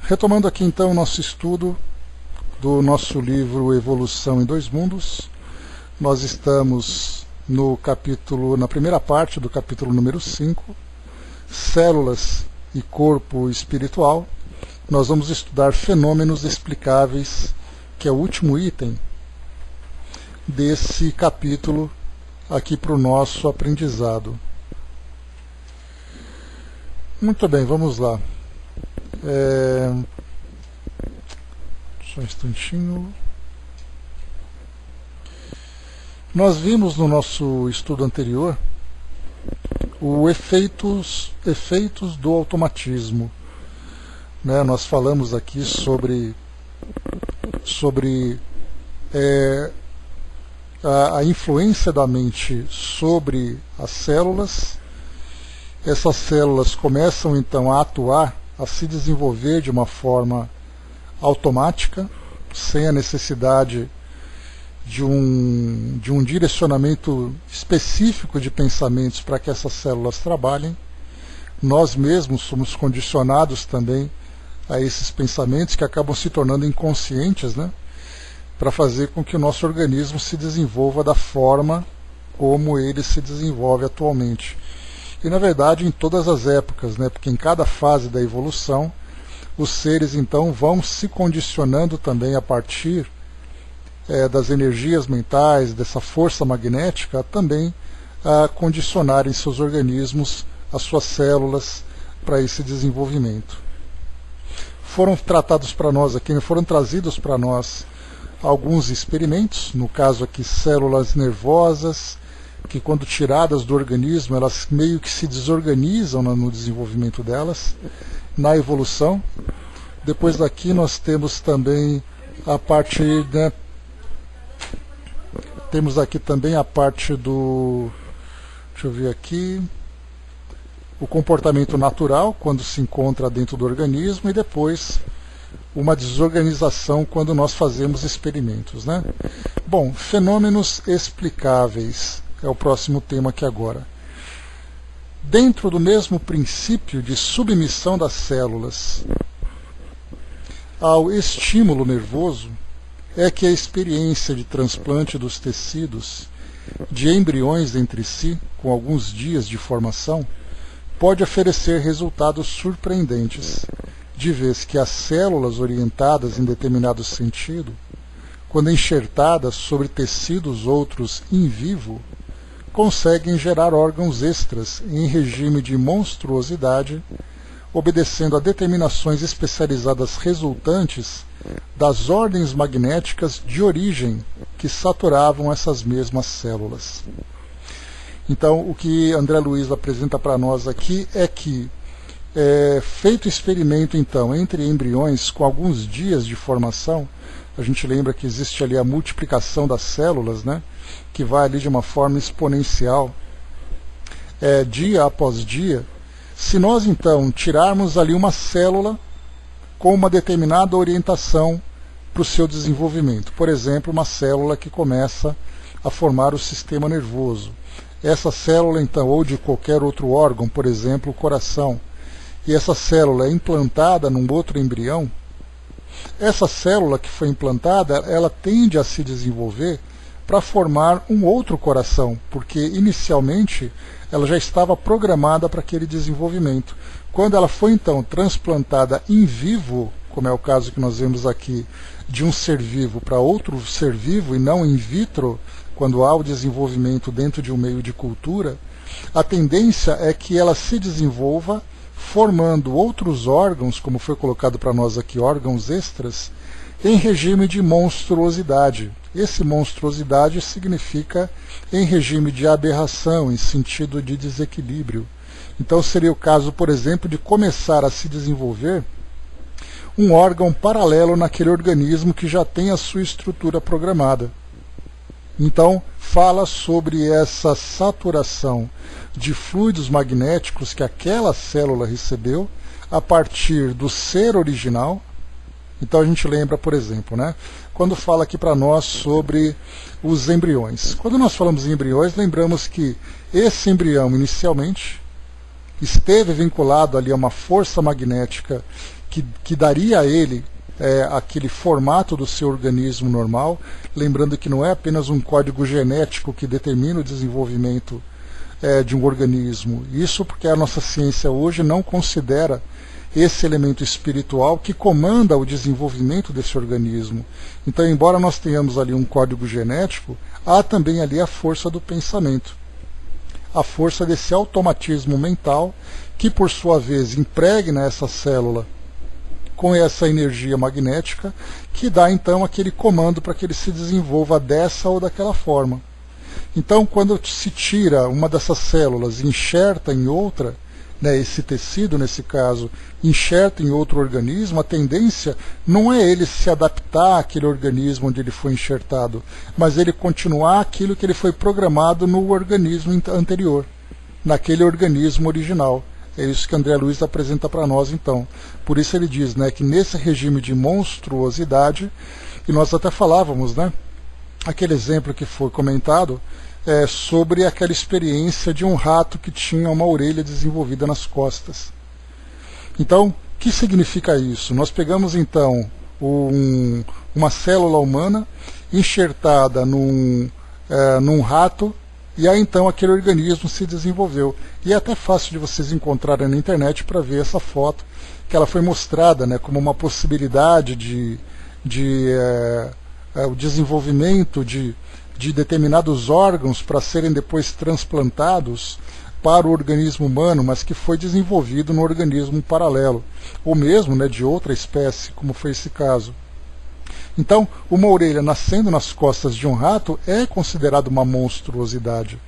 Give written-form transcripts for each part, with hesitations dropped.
Retomando aqui então o nosso estudo do nosso livro Evolução em Dois Mundos, nós estamos na primeira parte do capítulo número 5, Células e Corpo Espiritual. Nós vamos estudar fenômenos explicáveis, que é o último item desse capítulo aqui para o nosso aprendizado. Muito bem, vamos lá. Só um instantinho. Nós vimos no nosso estudo anterior os efeitos do automatismo, né? Nós falamos aqui sobre a influência da mente sobre as células. Essas células começam então a atuar, a se desenvolver de uma forma automática, sem a necessidade de um direcionamento específico de pensamentos para que essas células trabalhem. Nós mesmos somos condicionados também a esses pensamentos que acabam se tornando inconscientes, né, para fazer com que o nosso organismo se desenvolva da forma como ele se desenvolve atualmente. E na verdade em todas as épocas, né, porque em cada fase da evolução os seres então vão se condicionando também a partir das energias mentais, dessa força magnética, também a condicionarem seus organismos, as suas células, para esse desenvolvimento. Foram trazidos para nós alguns experimentos, no caso aqui células nervosas, que quando tiradas do organismo, elas meio que se desorganizam no desenvolvimento delas, na evolução. Depois daqui nós temos também a parte, né, temos aqui também a parte do, deixa eu ver aqui, o comportamento natural, quando se encontra dentro do organismo, e depois uma desorganização quando nós fazemos experimentos, né? Bom, fenômenos explicáveis é o próximo tema aqui agora. Dentro do mesmo princípio de submissão das células ao estímulo nervoso, é que a experiência de transplante dos tecidos de embriões entre si, com alguns dias de formação, pode oferecer resultados surpreendentes, de vez que as células orientadas em determinado sentido, quando enxertadas sobre tecidos outros in vivo, conseguem gerar órgãos extras em regime de monstruosidade, obedecendo a determinações especializadas resultantes das ordens magnéticas de origem que saturavam essas mesmas células. Então, o que André Luiz apresenta para nós aqui é que, feito experimento então entre embriões com alguns dias de formação, a gente lembra que existe ali a multiplicação das células, né, que vai ali de uma forma exponencial, dia após dia. Se nós então tirarmos ali uma célula com uma determinada orientação para o seu desenvolvimento, por exemplo, uma célula que começa a formar o sistema nervoso, essa célula então, ou de qualquer outro órgão, por exemplo, o coração, e essa célula é implantada num outro embrião, essa célula que foi implantada, ela tende a se desenvolver para formar um outro coração, porque inicialmente ela já estava programada para aquele desenvolvimento. Quando ela foi então transplantada in vivo, como é o caso que nós vemos aqui, de um ser vivo para outro ser vivo e não in vitro, quando há o desenvolvimento dentro de um meio de cultura, a tendência é que ela se desenvolva formando outros órgãos, como foi colocado para nós aqui, órgãos extras, em regime de monstruosidade. Esse monstruosidade significa em regime de aberração, em sentido de desequilíbrio. Então seria o caso, por exemplo, de começar a se desenvolver um órgão paralelo naquele organismo que já tem a sua estrutura programada. Então, fala sobre essa saturação de fluidos magnéticos que aquela célula recebeu a partir do ser original. Então a gente lembra, por exemplo, né, quando fala aqui para nós sobre os embriões. Quando nós falamos em embriões, lembramos que esse embrião, inicialmente, esteve vinculado ali a uma força magnética que daria a ele aquele formato do seu organismo normal, lembrando que não é apenas um código genético que determina o desenvolvimento de um organismo. Isso porque a nossa ciência hoje não considera esse elemento espiritual que comanda o desenvolvimento desse organismo. Então, embora nós tenhamos ali um código genético, há também ali a força do pensamento, a força desse automatismo mental que, por sua vez, impregna essa célula com essa energia magnética, que dá então aquele comando para que ele se desenvolva dessa ou daquela forma. Então, quando se tira uma dessas células e enxerta em outra, esse tecido, nesse caso, enxerta em outro organismo, a tendência não é ele se adaptar àquele organismo onde ele foi enxertado, mas ele continuar aquilo que ele foi programado no organismo anterior, naquele organismo original. É isso que André Luiz apresenta para nós, então. Por isso ele diz, que nesse regime de monstruosidade, e nós até falávamos, aquele exemplo que foi comentado, sobre aquela experiência de um rato que tinha uma orelha desenvolvida nas costas. Então, o que significa isso? Nós pegamos, então, uma célula humana enxertada num rato, e aí então aquele organismo se desenvolveu. E é até fácil de vocês encontrarem na internet para ver essa foto, que ela foi mostrada como uma possibilidade de o desenvolvimento de determinados órgãos para serem depois transplantados para o organismo humano, mas que foi desenvolvido no organismo paralelo, ou mesmo de outra espécie, como foi esse caso. Então, uma orelha nascendo nas costas de um rato é considerada uma monstruosidade.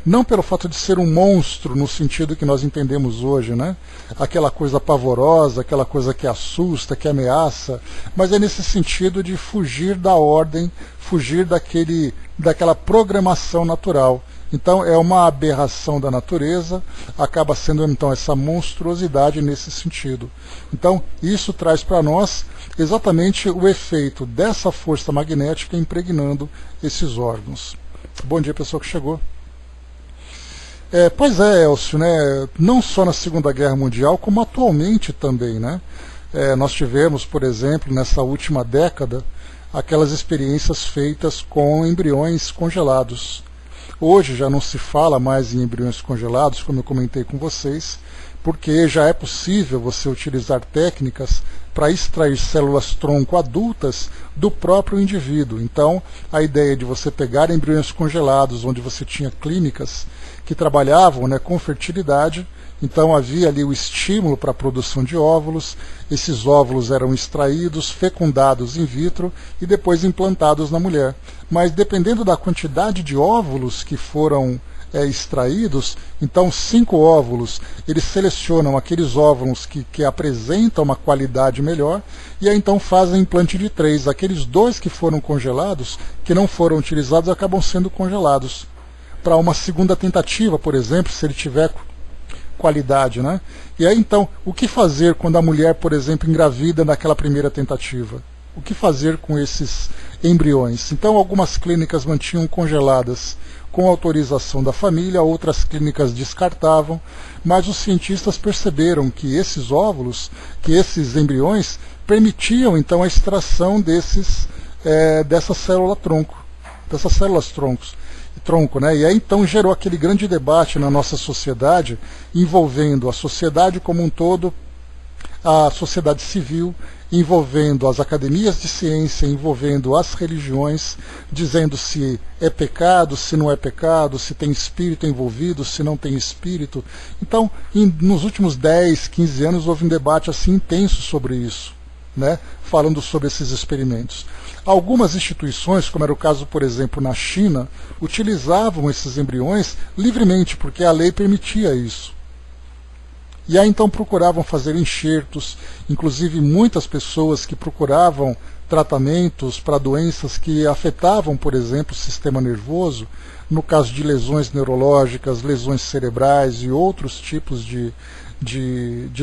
Não pelo fato de ser um monstro no sentido que nós entendemos hoje, aquela coisa pavorosa, aquela coisa que assusta, que ameaça, mas é nesse sentido de fugir da ordem, fugir daquela programação natural. Então é uma aberração da natureza, acaba sendo então essa monstruosidade nesse sentido. Então isso traz para nós exatamente o efeito dessa força magnética impregnando esses órgãos. Bom dia, pessoal que chegou. Pois é, Elcio, não só na Segunda Guerra Mundial, como atualmente também. Nós tivemos, por exemplo, nessa última década, aquelas experiências feitas com embriões congelados. Hoje já não se fala mais em embriões congelados, como eu comentei com vocês, porque já é possível você utilizar técnicas para extrair células-tronco adultas do próprio indivíduo. Então, a ideia de você pegar embriões congelados, onde você tinha clínicas que trabalhavam com fertilidade, então havia ali o estímulo para a produção de óvulos, esses óvulos eram extraídos, fecundados in vitro e depois implantados na mulher. Mas dependendo da quantidade de óvulos que foram extraídos, então 5 óvulos, eles selecionam aqueles óvulos que apresentam uma qualidade melhor, e aí então fazem implante de 3. Aqueles 2 que foram congelados, que não foram utilizados, acabam sendo congelados. Para uma segunda tentativa, por exemplo, se ele tiver qualidade, E aí então, o que fazer quando a mulher, por exemplo, engravida naquela primeira tentativa? O que fazer com esses embriões? Então, algumas clínicas mantinham congeladas com autorização da família, outras clínicas descartavam, mas os cientistas perceberam que esses óvulos, que esses embriões, permitiam então a extração dessa célula-tronco, dessas células-tronco. E aí então gerou aquele grande debate na nossa sociedade, envolvendo a sociedade como um todo, a sociedade civil, envolvendo as academias de ciência, envolvendo as religiões, dizendo se é pecado, se não é pecado, se tem espírito envolvido, se não tem espírito. Então, nos últimos 10, 15 anos houve um debate assim intenso sobre isso, falando sobre esses experimentos. Algumas instituições, como era o caso, por exemplo, na China, utilizavam esses embriões livremente, porque a lei permitia isso. E aí então procuravam fazer enxertos, inclusive muitas pessoas que procuravam tratamentos para doenças que afetavam, por exemplo, o sistema nervoso, no caso de lesões neurológicas, lesões cerebrais e outros tipos de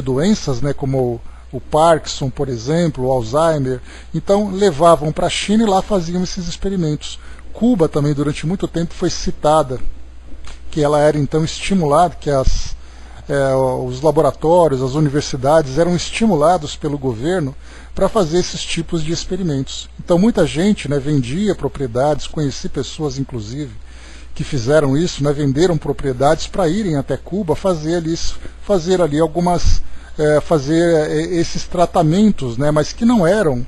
doenças, como o Parkinson, por exemplo, o Alzheimer. Então levavam para a China e lá faziam esses experimentos. Cuba também durante muito tempo foi citada, que ela era então estimulada, que os laboratórios, as universidades eram estimulados pelo governo para fazer esses tipos de experimentos. Então muita gente, né, vendia propriedades, conheci pessoas inclusive que fizeram isso, né, venderam propriedades para irem até Cuba fazer ali algumas, fazer esses tratamentos, né, mas que não eram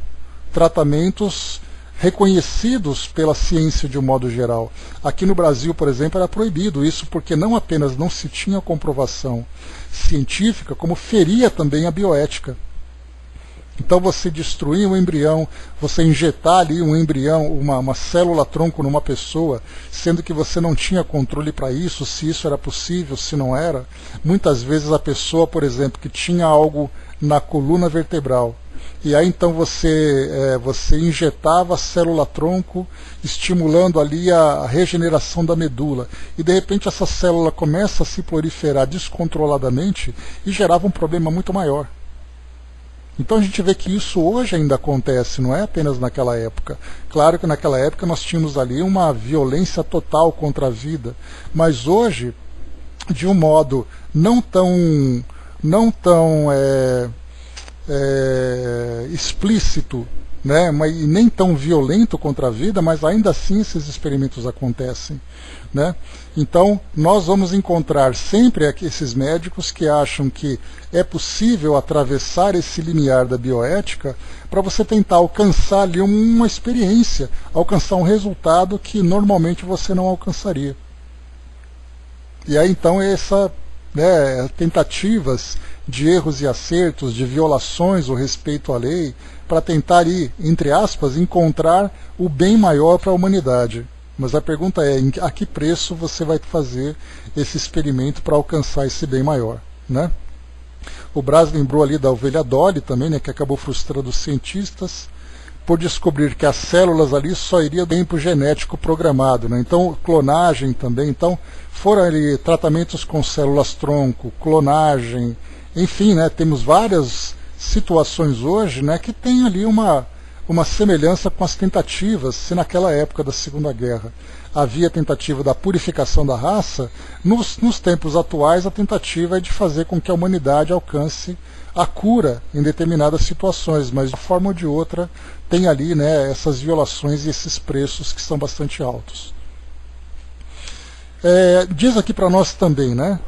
tratamentos reconhecidos pela ciência de um modo geral. Aqui no Brasil, por exemplo, era proibido isso porque não apenas não se tinha comprovação científica, como feria também a bioética. Então você destruir um embrião, você injetar ali um embrião, uma célula-tronco numa pessoa, sendo que você não tinha controle para isso, se isso era possível, se não era. Muitas vezes a pessoa, por exemplo, que tinha algo na coluna vertebral, e aí então você injetava a célula-tronco, estimulando ali a regeneração da medula, e de repente essa célula começa a se proliferar descontroladamente e gerava um problema muito maior. Então a gente vê que isso hoje ainda acontece, não é apenas naquela época. Claro que naquela época nós tínhamos ali uma violência total contra a vida, mas hoje, de um modo não tão explícito, né, e nem tão violento contra a vida, mas ainda assim esses experimentos acontecem, né? Então nós vamos encontrar sempre esses médicos que acham que é possível atravessar esse limiar da bioética para você tentar alcançar ali uma experiência, alcançar um resultado que normalmente você não alcançaria. E aí então tentativas de erros e acertos, de violações ao respeito à lei, para tentar, entre aspas, encontrar o bem maior para a humanidade. Mas a pergunta é, a que preço você vai fazer esse experimento para alcançar esse bem maior, né? O Braz lembrou ali da ovelha Dolly também, né, que acabou frustrando os cientistas por descobrir que as células ali só iriam do tempo genético programado, né? Então, clonagem também. Então, foram ali tratamentos com células-tronco, clonagem, enfim, né, temos várias situações hoje, né, que tem ali uma semelhança com as tentativas, se naquela época da Segunda Guerra havia a tentativa da purificação da raça, nos tempos atuais a tentativa é de fazer com que a humanidade alcance a cura em determinadas situações, mas de uma forma ou de outra tem ali, né, essas violações e esses preços que são bastante altos. Diz aqui para nós também, né,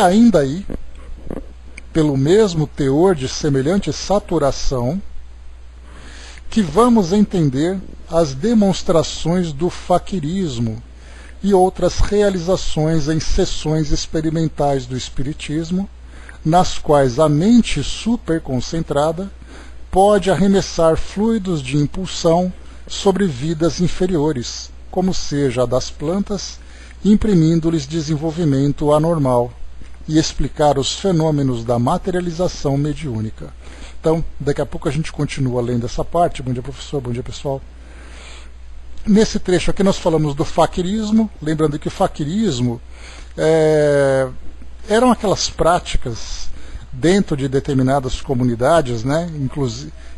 ainda aí, pelo mesmo teor de semelhante saturação, que vamos entender as demonstrações do faquirismo e outras realizações em sessões experimentais do espiritismo, nas quais a mente superconcentrada pode arremessar fluidos de impulsão sobre vidas inferiores, como seja a das plantas, imprimindo-lhes desenvolvimento anormal, e explicar os fenômenos da materialização mediúnica. Então, daqui a pouco a gente continua lendo essa parte. Bom dia, professor. Bom dia, pessoal. Nesse trecho aqui nós falamos do faquirismo, lembrando que o faquirismo eram aquelas práticas dentro de determinadas comunidades, né?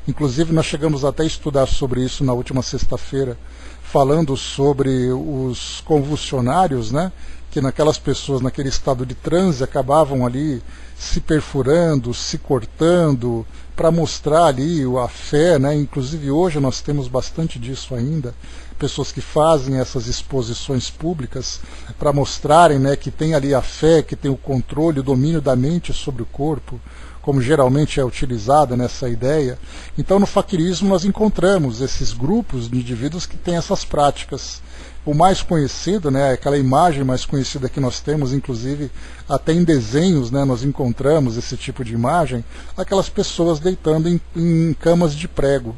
Inclusive nós chegamos até a estudar sobre isso na última sexta-feira, falando sobre os convulsionários, né? Que naquelas pessoas, naquele estado de transe, acabavam ali se perfurando, se cortando, para mostrar ali a fé, né? Inclusive hoje nós temos bastante disso ainda, pessoas que fazem essas exposições públicas para mostrarem, né, que tem ali a fé, que tem o controle, o domínio da mente sobre o corpo, como geralmente é utilizada nessa ideia. Então no faquirismo nós encontramos esses grupos de indivíduos que têm essas práticas. O mais conhecido, né, aquela imagem mais conhecida que nós temos, inclusive até em desenhos, né, nós encontramos esse tipo de imagem, aquelas pessoas deitando em camas de prego.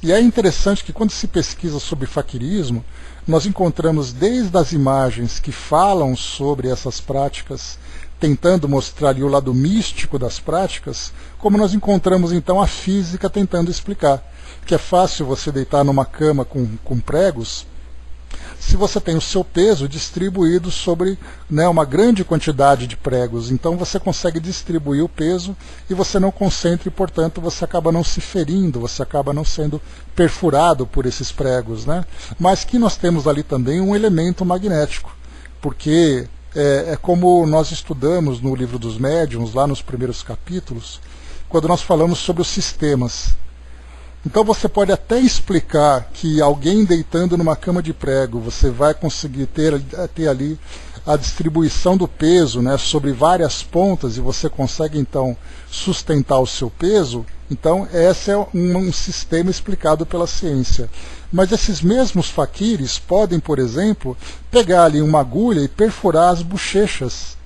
E é interessante que quando se pesquisa sobre faquirismo, nós encontramos desde as imagens que falam sobre essas práticas, tentando mostrar ali o lado místico das práticas, como nós encontramos então a física tentando explicar que é fácil você deitar numa cama com pregos, se você tem o seu peso distribuído sobre, né, uma grande quantidade de pregos. Então você consegue distribuir o peso e você não concentra e, portanto, você acaba não se ferindo, você acaba não sendo perfurado por esses pregos, né? Mas que nós temos ali também um elemento magnético. porque é como nós estudamos no livro dos médiuns, lá nos primeiros capítulos, quando nós falamos sobre os sistemas. Então você pode até explicar que alguém deitando numa cama de prego, você vai conseguir ter ali a distribuição do peso, né, sobre várias pontas, e você consegue então sustentar o seu peso. Então esse é um sistema explicado pela ciência. Mas esses mesmos faquires podem, por exemplo, pegar ali uma agulha e perfurar as bochechas,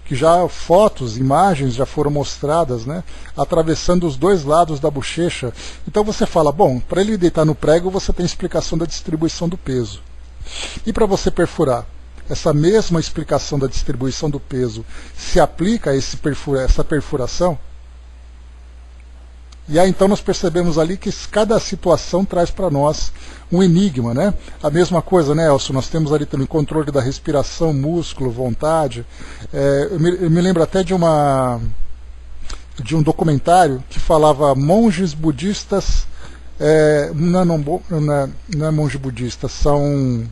que já fotos, imagens já foram mostradas, né, atravessando os dois lados da bochecha. Então você fala, bom, para ele deitar no prego você tem explicação da distribuição do peso. E para você perfurar? Essa mesma explicação da distribuição do peso se aplica a essa perfuração? E aí então nós percebemos ali que cada situação traz para nós um enigma, né? A mesma coisa, né, Elcio? Nós temos ali também controle da respiração, músculo, vontade. Eu me lembro até de um documentário que falava monges budistas, não é monge budista, são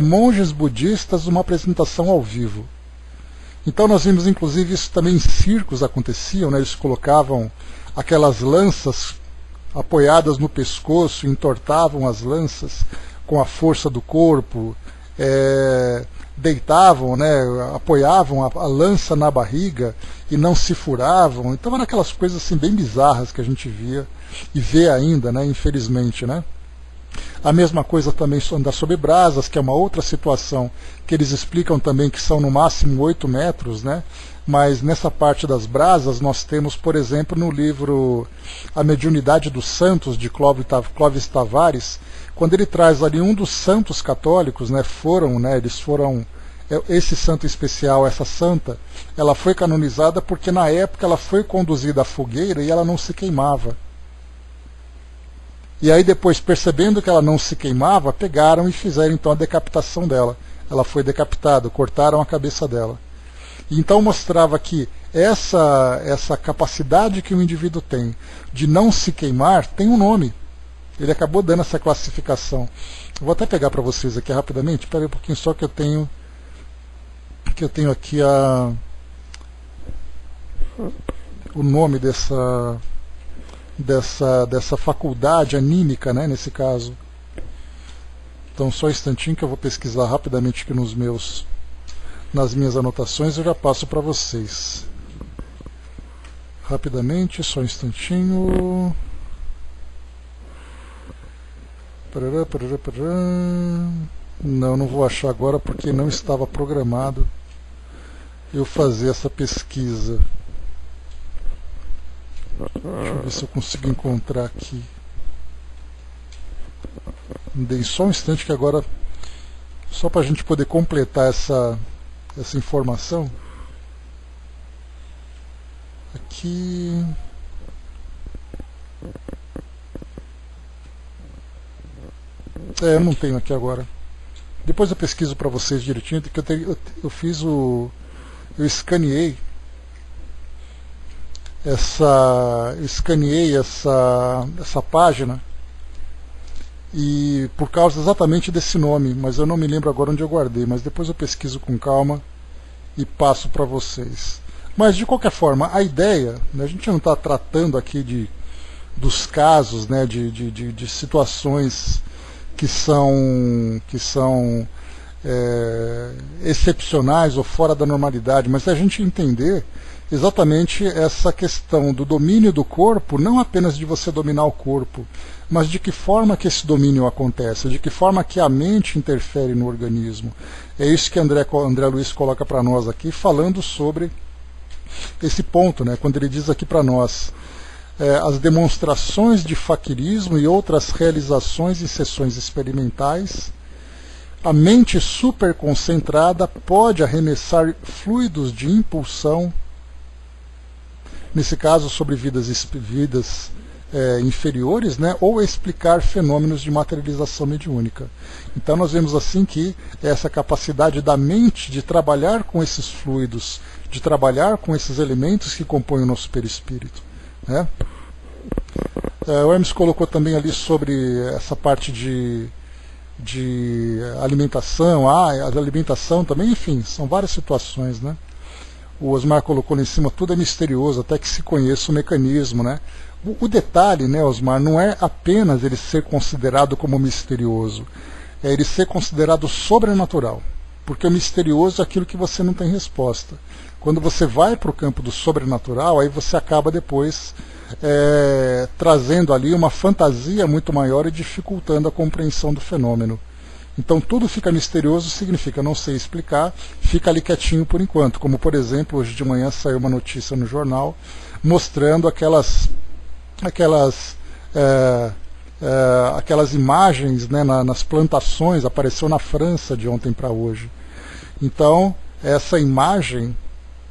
monges budistas, uma apresentação ao vivo. Então nós vimos inclusive isso também em circos aconteciam, né? Eles colocavam aquelas lanças apoiadas no pescoço, entortavam as lanças com a força do corpo, deitavam, né, apoiavam a lança na barriga e não se furavam. Então eram aquelas coisas assim bem bizarras que a gente via e vê ainda, né, infelizmente, né? A mesma coisa também andar sobre brasas, que é uma outra situação que eles explicam também que são no máximo 8 metros, né? Mas nessa parte das brasas nós temos, por exemplo, no livro A Mediunidade dos Santos, de Clóvis Tavares, quando ele traz ali um dos santos católicos, né, esse santo especial, essa santa, ela foi canonizada porque na época ela foi conduzida à fogueira e ela não se queimava. E aí depois, percebendo que ela não se queimava, pegaram e fizeram então a decapitação dela. Ela foi decapitada, cortaram a cabeça dela. E então mostrava que essa capacidade que o indivíduo tem de não se queimar tem um nome. Ele acabou dando essa classificação. Eu vou até pegar para vocês aqui rapidamente. Espera aí um pouquinho só que eu tenho aqui o nome dessa faculdade anímica, né, nesse caso. Então só um instantinho que eu vou pesquisar rapidamente aqui nas minhas anotações, eu já passo para vocês. Rapidamente, só um instantinho. Não vou achar agora porque não estava programado eu fazer essa pesquisa. Deixa eu ver se eu consigo encontrar aqui. Dei só um instante que agora, só para a gente poder completar essa informação. Aqui. Eu não tenho aqui agora. Depois eu pesquiso para vocês direitinho, porque eu escaneei essa página, e por causa exatamente desse nome, mas eu não me lembro agora onde eu guardei, mas depois eu pesquiso com calma e passo para vocês. Mas de qualquer forma, a ideia, né, a gente não está tratando aqui dos casos, né, de situações que são excepcionais ou fora da normalidade, mas a gente entender exatamente essa questão do domínio do corpo, não apenas de você dominar o corpo, mas de que forma que esse domínio acontece, de que forma que a mente interfere no organismo. É isso que André Luiz coloca para nós aqui, falando sobre esse ponto, né, quando ele diz aqui para nós, as demonstrações de faquirismo e outras realizações em sessões experimentais, a mente superconcentrada pode arremessar fluidos de impulsão, nesse caso sobre vidas inferiores, né, ou explicar fenômenos de materialização mediúnica. Então nós vemos assim que essa capacidade da mente de trabalhar com esses fluidos, de trabalhar com esses elementos que compõem o nosso perispírito, né? O Hermes colocou também ali sobre essa parte de alimentação, a alimentação também, enfim, são várias situações, né? O Osmar colocou lá em cima, tudo é misterioso, até que se conheça o mecanismo, né? O detalhe, né, Osmar, não é apenas ele ser considerado como misterioso, é ele ser considerado sobrenatural, porque o misterioso é aquilo que você não tem resposta. Quando você vai para o campo do sobrenatural, aí você acaba depois trazendo ali uma fantasia muito maior e dificultando a compreensão do fenômeno. Então tudo fica misterioso, significa não sei explicar, fica ali quietinho por enquanto. Como por exemplo, hoje de manhã saiu uma notícia no jornal mostrando aquelas imagens, né, nas plantações, apareceu na França de ontem para hoje. Então essa imagem,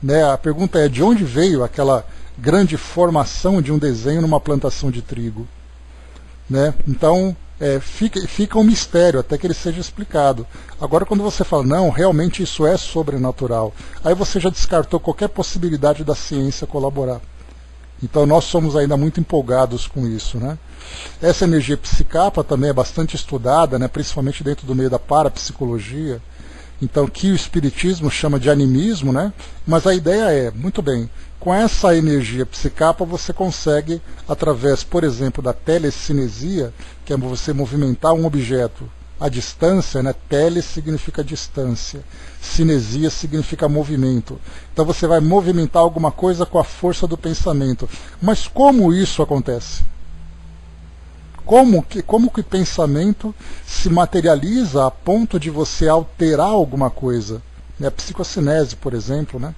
né, a pergunta é de onde veio aquela grande formação de um desenho numa plantação de trigo, né? Então fica um mistério até que ele seja explicado. Agora quando você fala, não, realmente isso é sobrenatural, aí você já descartou qualquer possibilidade da ciência colaborar. Então nós somos ainda muito empolgados com isso, né? Essa energia psicapa também é bastante estudada, né, principalmente dentro do meio da parapsicologia, então que o espiritismo chama de animismo, né? Mas a ideia é, muito bem, com essa energia psicapa você consegue, através, por exemplo, da telecinesia, que é você movimentar um objeto à distância, né? Tele significa distância, cinesia significa movimento. Então você vai movimentar alguma coisa com a força do pensamento. Mas como isso acontece? Como que o pensamento se materializa a ponto de você alterar alguma coisa? A psicocinese, por exemplo, né?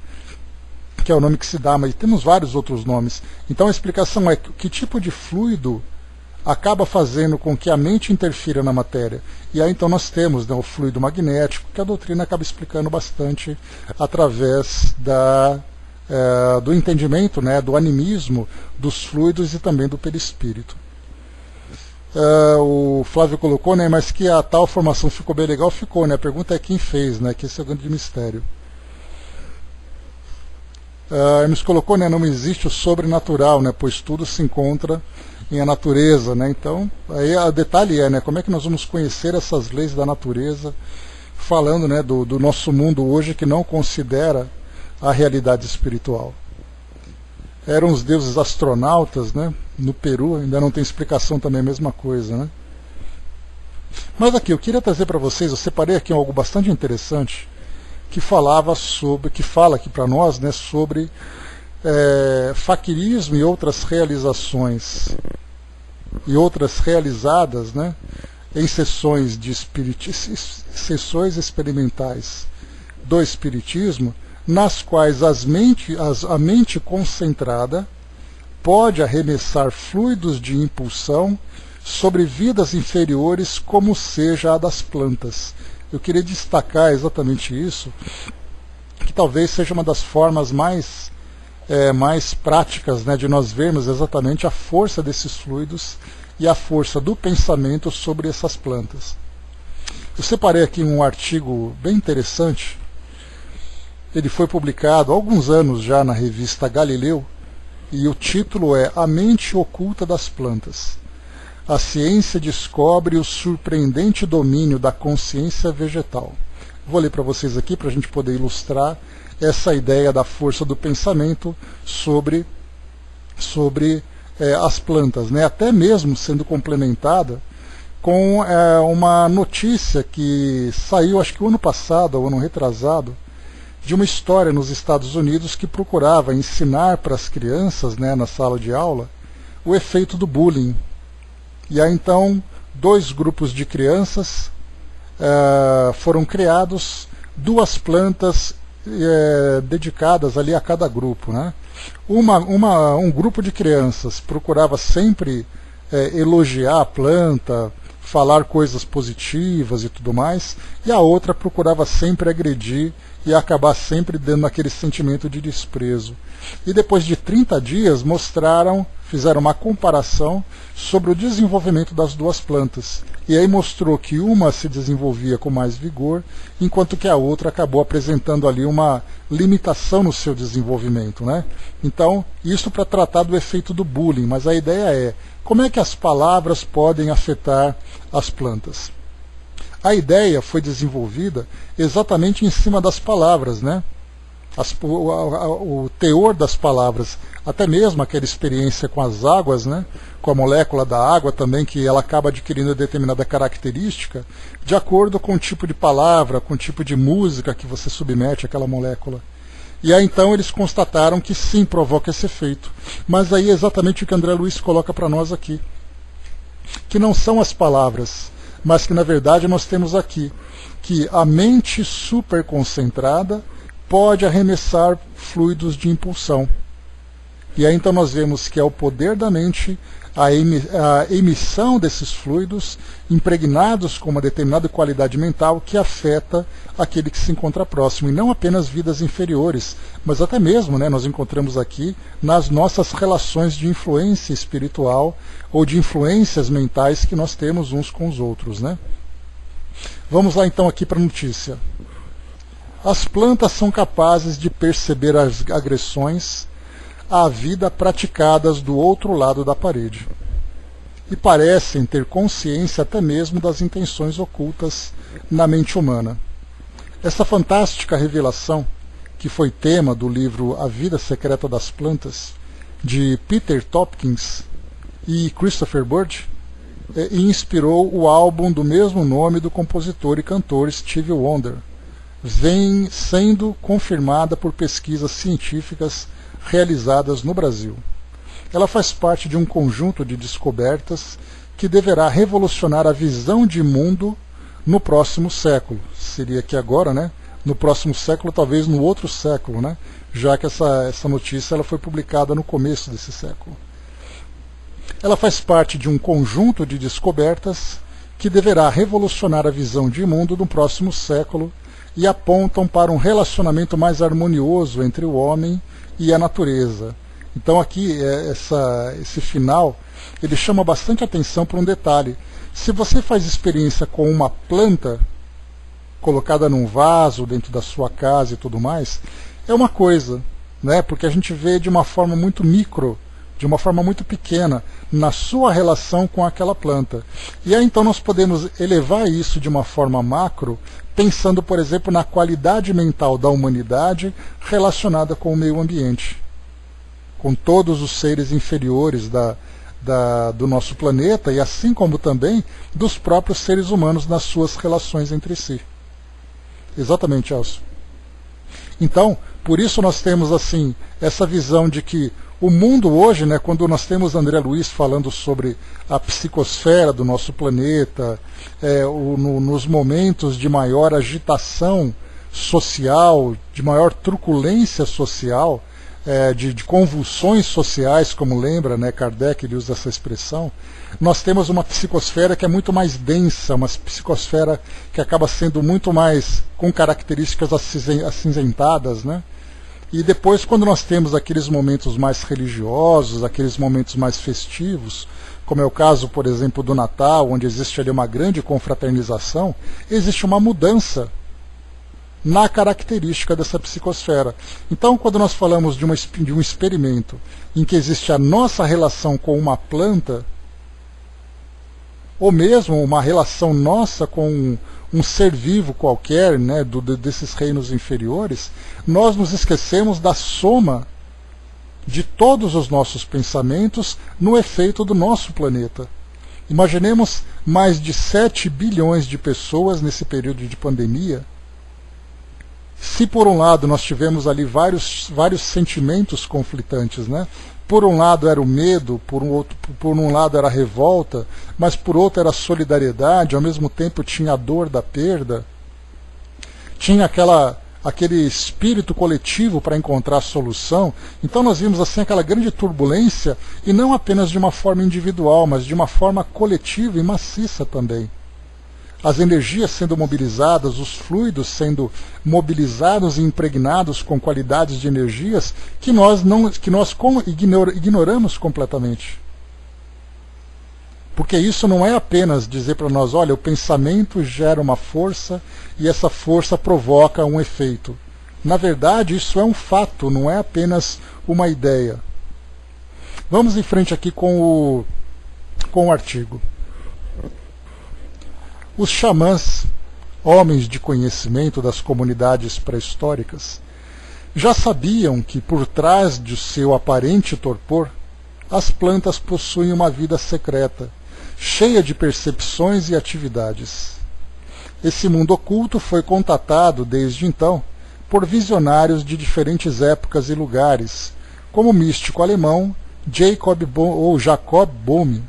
Que é o nome que se dá, mas temos vários outros nomes. Então a explicação é que tipo de fluido acaba fazendo com que a mente interfira na matéria. E aí então nós temos, né, o fluido magnético, que a doutrina acaba explicando bastante através do entendimento, né, do animismo, dos fluidos e também do perispírito. O Flávio colocou, né, mas que a tal formação ficou bem legal, ficou, né? A pergunta é quem fez, né, que esse é o grande mistério. Nos colocou, né, não existe o sobrenatural, né, pois tudo se encontra em a natureza, né? Então, aí o detalhe é, né, como é que nós vamos conhecer essas leis da natureza, falando, né, do nosso mundo hoje que não considera a realidade espiritual. Eram os deuses astronautas, né, no Peru, ainda não tem explicação também, a mesma coisa, né? Mas aqui, eu queria trazer para vocês, eu separei aqui algo bastante interessante, que fala aqui para nós, né, sobre faquirismo e outras realizações, e outras realizadas, né, em sessões experimentais do espiritismo, nas quais a mente concentrada pode arremessar fluidos de impulsão sobre vidas inferiores, como seja a das plantas. Eu queria destacar exatamente isso, que talvez seja uma das formas mais práticas, né, de nós vermos exatamente a força desses fluidos e a força do pensamento sobre essas plantas. Eu separei aqui um artigo bem interessante. Ele foi publicado há alguns anos já na revista Galileu, e o título é A Mente Oculta das Plantas. A ciência descobre o surpreendente domínio da consciência vegetal. Vou ler para vocês aqui para a gente poder ilustrar essa ideia da força do pensamento sobre as plantas, né? Até mesmo sendo complementada com uma notícia que saiu, acho que o ano passado, ou ano retrasado, de uma história nos Estados Unidos que procurava ensinar para as crianças, né, na sala de aula, o efeito do bullying. E aí então 2 grupos de crianças foram criados, 2 plantas dedicadas ali a cada grupo, né? Um grupo de crianças procurava sempre elogiar a planta, falar coisas positivas e tudo mais, e a outra procurava sempre agredir e acabar sempre dando aquele sentimento de desprezo. E depois de 30 dias fizeram uma comparação sobre o desenvolvimento das 2 plantas. E aí mostrou que uma se desenvolvia com mais vigor, enquanto que a outra acabou apresentando ali uma limitação no seu desenvolvimento, né? Então, isso para tratar do efeito do bullying, mas a ideia é, como é que as palavras podem afetar as plantas? A ideia foi desenvolvida exatamente em cima das palavras, né? O teor das palavras, até mesmo aquela experiência com as águas, né? Com a molécula da água também, que ela acaba adquirindo determinada característica de acordo com o tipo de palavra, com o tipo de música que você submete àquela molécula. E aí então eles constataram que sim, provoca esse efeito. Mas aí é exatamente o que André Luiz coloca para nós aqui. Que não são as palavras, mas que na verdade nós temos aqui que a mente superconcentrada pode arremessar fluidos de impulsão. E aí então nós vemos que é o poder da mente, a emissão desses fluidos impregnados com uma determinada qualidade mental que afeta aquele que se encontra próximo, e não apenas vidas inferiores, mas até mesmo, né, nós encontramos aqui nas nossas relações de influência espiritual ou de influências mentais que nós temos uns com os outros, né? Vamos lá então aqui para a notícia. As plantas são capazes de perceber as agressões à vida praticadas do outro lado da parede, e parecem ter consciência até mesmo das intenções ocultas na mente humana. Essa fantástica revelação, que foi tema do livro A Vida Secreta das Plantas, de Peter Tompkins e Christopher Bird, inspirou o álbum do mesmo nome do compositor e cantor Stevie Wonder, vem sendo confirmada por pesquisas científicas realizadas no Brasil. Ela faz parte de um conjunto de descobertas que deverá revolucionar a visão de mundo no próximo século. Seria aqui agora, né? No próximo século, talvez no outro século, né? Já que essa notícia ela foi publicada no começo desse século. Ela faz parte de um conjunto de descobertas que deverá revolucionar a visão de mundo no próximo século e apontam para um relacionamento mais harmonioso entre o homem e a natureza. Então aqui, esse final, ele chama bastante atenção para um detalhe. Se você faz experiência com uma planta colocada num vaso dentro da sua casa e tudo mais, é uma coisa, né? Porque a gente vê de uma forma muito micro, de uma forma muito pequena, na sua relação com aquela planta. E aí então nós podemos elevar isso de uma forma macro, pensando, por exemplo, na qualidade mental da humanidade relacionada com o meio ambiente, com todos os seres inferiores do nosso planeta, e assim como também dos próprios seres humanos nas suas relações entre si. Exatamente, Elcio. Então, por isso nós temos assim essa visão de que o mundo hoje, né, quando nós temos André Luiz falando sobre a psicosfera do nosso planeta, nos momentos de maior agitação social, de maior truculência social, de convulsões sociais, como lembra, né, Kardec, ele usa essa expressão, nós temos uma psicosfera que é muito mais densa, uma psicosfera que acaba sendo muito mais com características acinzentadas, né? E depois, quando nós temos aqueles momentos mais religiosos, aqueles momentos mais festivos, como é o caso, por exemplo, do Natal, onde existe ali uma grande confraternização, existe uma mudança na característica dessa psicosfera. Então, quando nós falamos de um experimento em que existe a nossa relação com uma planta, ou mesmo uma relação nossa com um ser vivo qualquer, né, desses reinos inferiores, nós nos esquecemos da soma de todos os nossos pensamentos no efeito do nosso planeta. Imaginemos mais de 7 bilhões de pessoas nesse período de pandemia. Se por um lado nós tivemos ali vários sentimentos conflitantes, né? Por um lado era o medo, por um lado era a revolta, mas por outro era a solidariedade, ao mesmo tempo tinha a dor da perda, tinha aquele espírito coletivo para encontrar a solução. Então nós vimos assim aquela grande turbulência, e não apenas de uma forma individual, mas de uma forma coletiva e maciça também. As energias sendo mobilizadas, os fluidos sendo mobilizados e impregnados com qualidades de energias que nós ignoramos completamente. Porque isso não é apenas dizer para nós, olha, o pensamento gera uma força e essa força provoca um efeito. Na verdade, isso é um fato, não é apenas uma ideia. Vamos em frente aqui com o artigo. Os xamãs, homens de conhecimento das comunidades pré-históricas, já sabiam que por trás de seu aparente torpor, as plantas possuem uma vida secreta, cheia de percepções e atividades. Esse mundo oculto foi contatado desde então por visionários de diferentes épocas e lugares, como o místico alemão Jacob Boehme,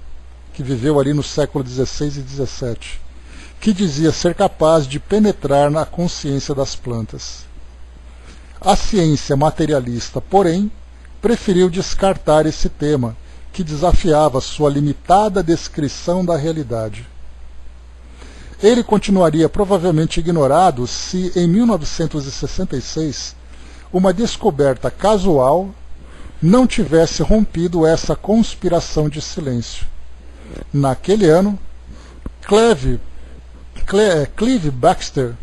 que viveu ali no século XVI e XVII, que dizia ser capaz de penetrar na consciência das plantas. A ciência materialista, porém, preferiu descartar esse tema, que desafiava sua limitada descrição da realidade. Ele continuaria provavelmente ignorado se, em 1966, uma descoberta casual não tivesse rompido essa conspiração de silêncio. Naquele ano, Clive Baxter,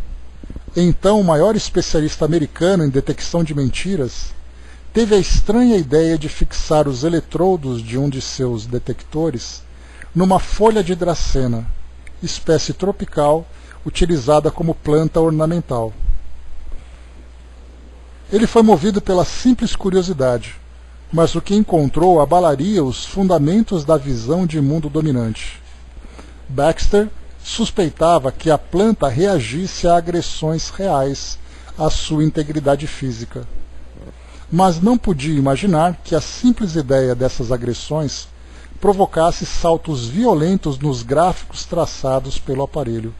então o maior especialista americano em detecção de mentiras, teve a estranha ideia de fixar os eletrodos de um de seus detectores numa folha de dracena, espécie tropical utilizada como planta ornamental. Ele foi movido pela simples curiosidade, mas o que encontrou abalaria os fundamentos da visão de mundo dominante. Baxter suspeitava que a planta reagisse a agressões reais à sua integridade física, mas não podia imaginar que a simples ideia dessas agressões provocasse saltos violentos nos gráficos traçados pelo aparelho.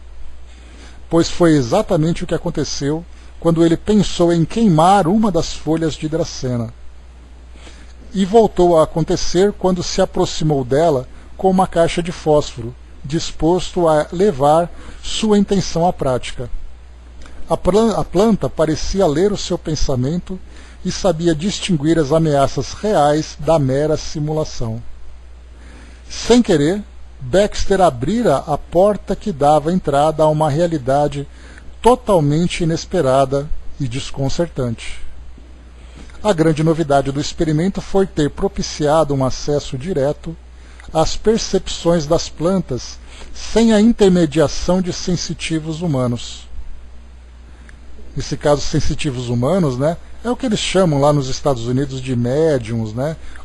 Pois foi exatamente o que aconteceu quando ele pensou em queimar uma das folhas de dracena. E voltou a acontecer quando se aproximou dela com uma caixa de fósforo, disposto a levar sua intenção à prática. A planta parecia ler o seu pensamento e sabia distinguir as ameaças reais da mera simulação. Sem querer, Baxter abrira a porta que dava entrada a uma realidade totalmente inesperada e desconcertante. A grande novidade do experimento foi ter propiciado um acesso direto às percepções das plantas sem a intermediação de sensitivos humanos. Nesse caso, sensitivos humanos, é o que eles chamam lá nos Estados Unidos de médiums,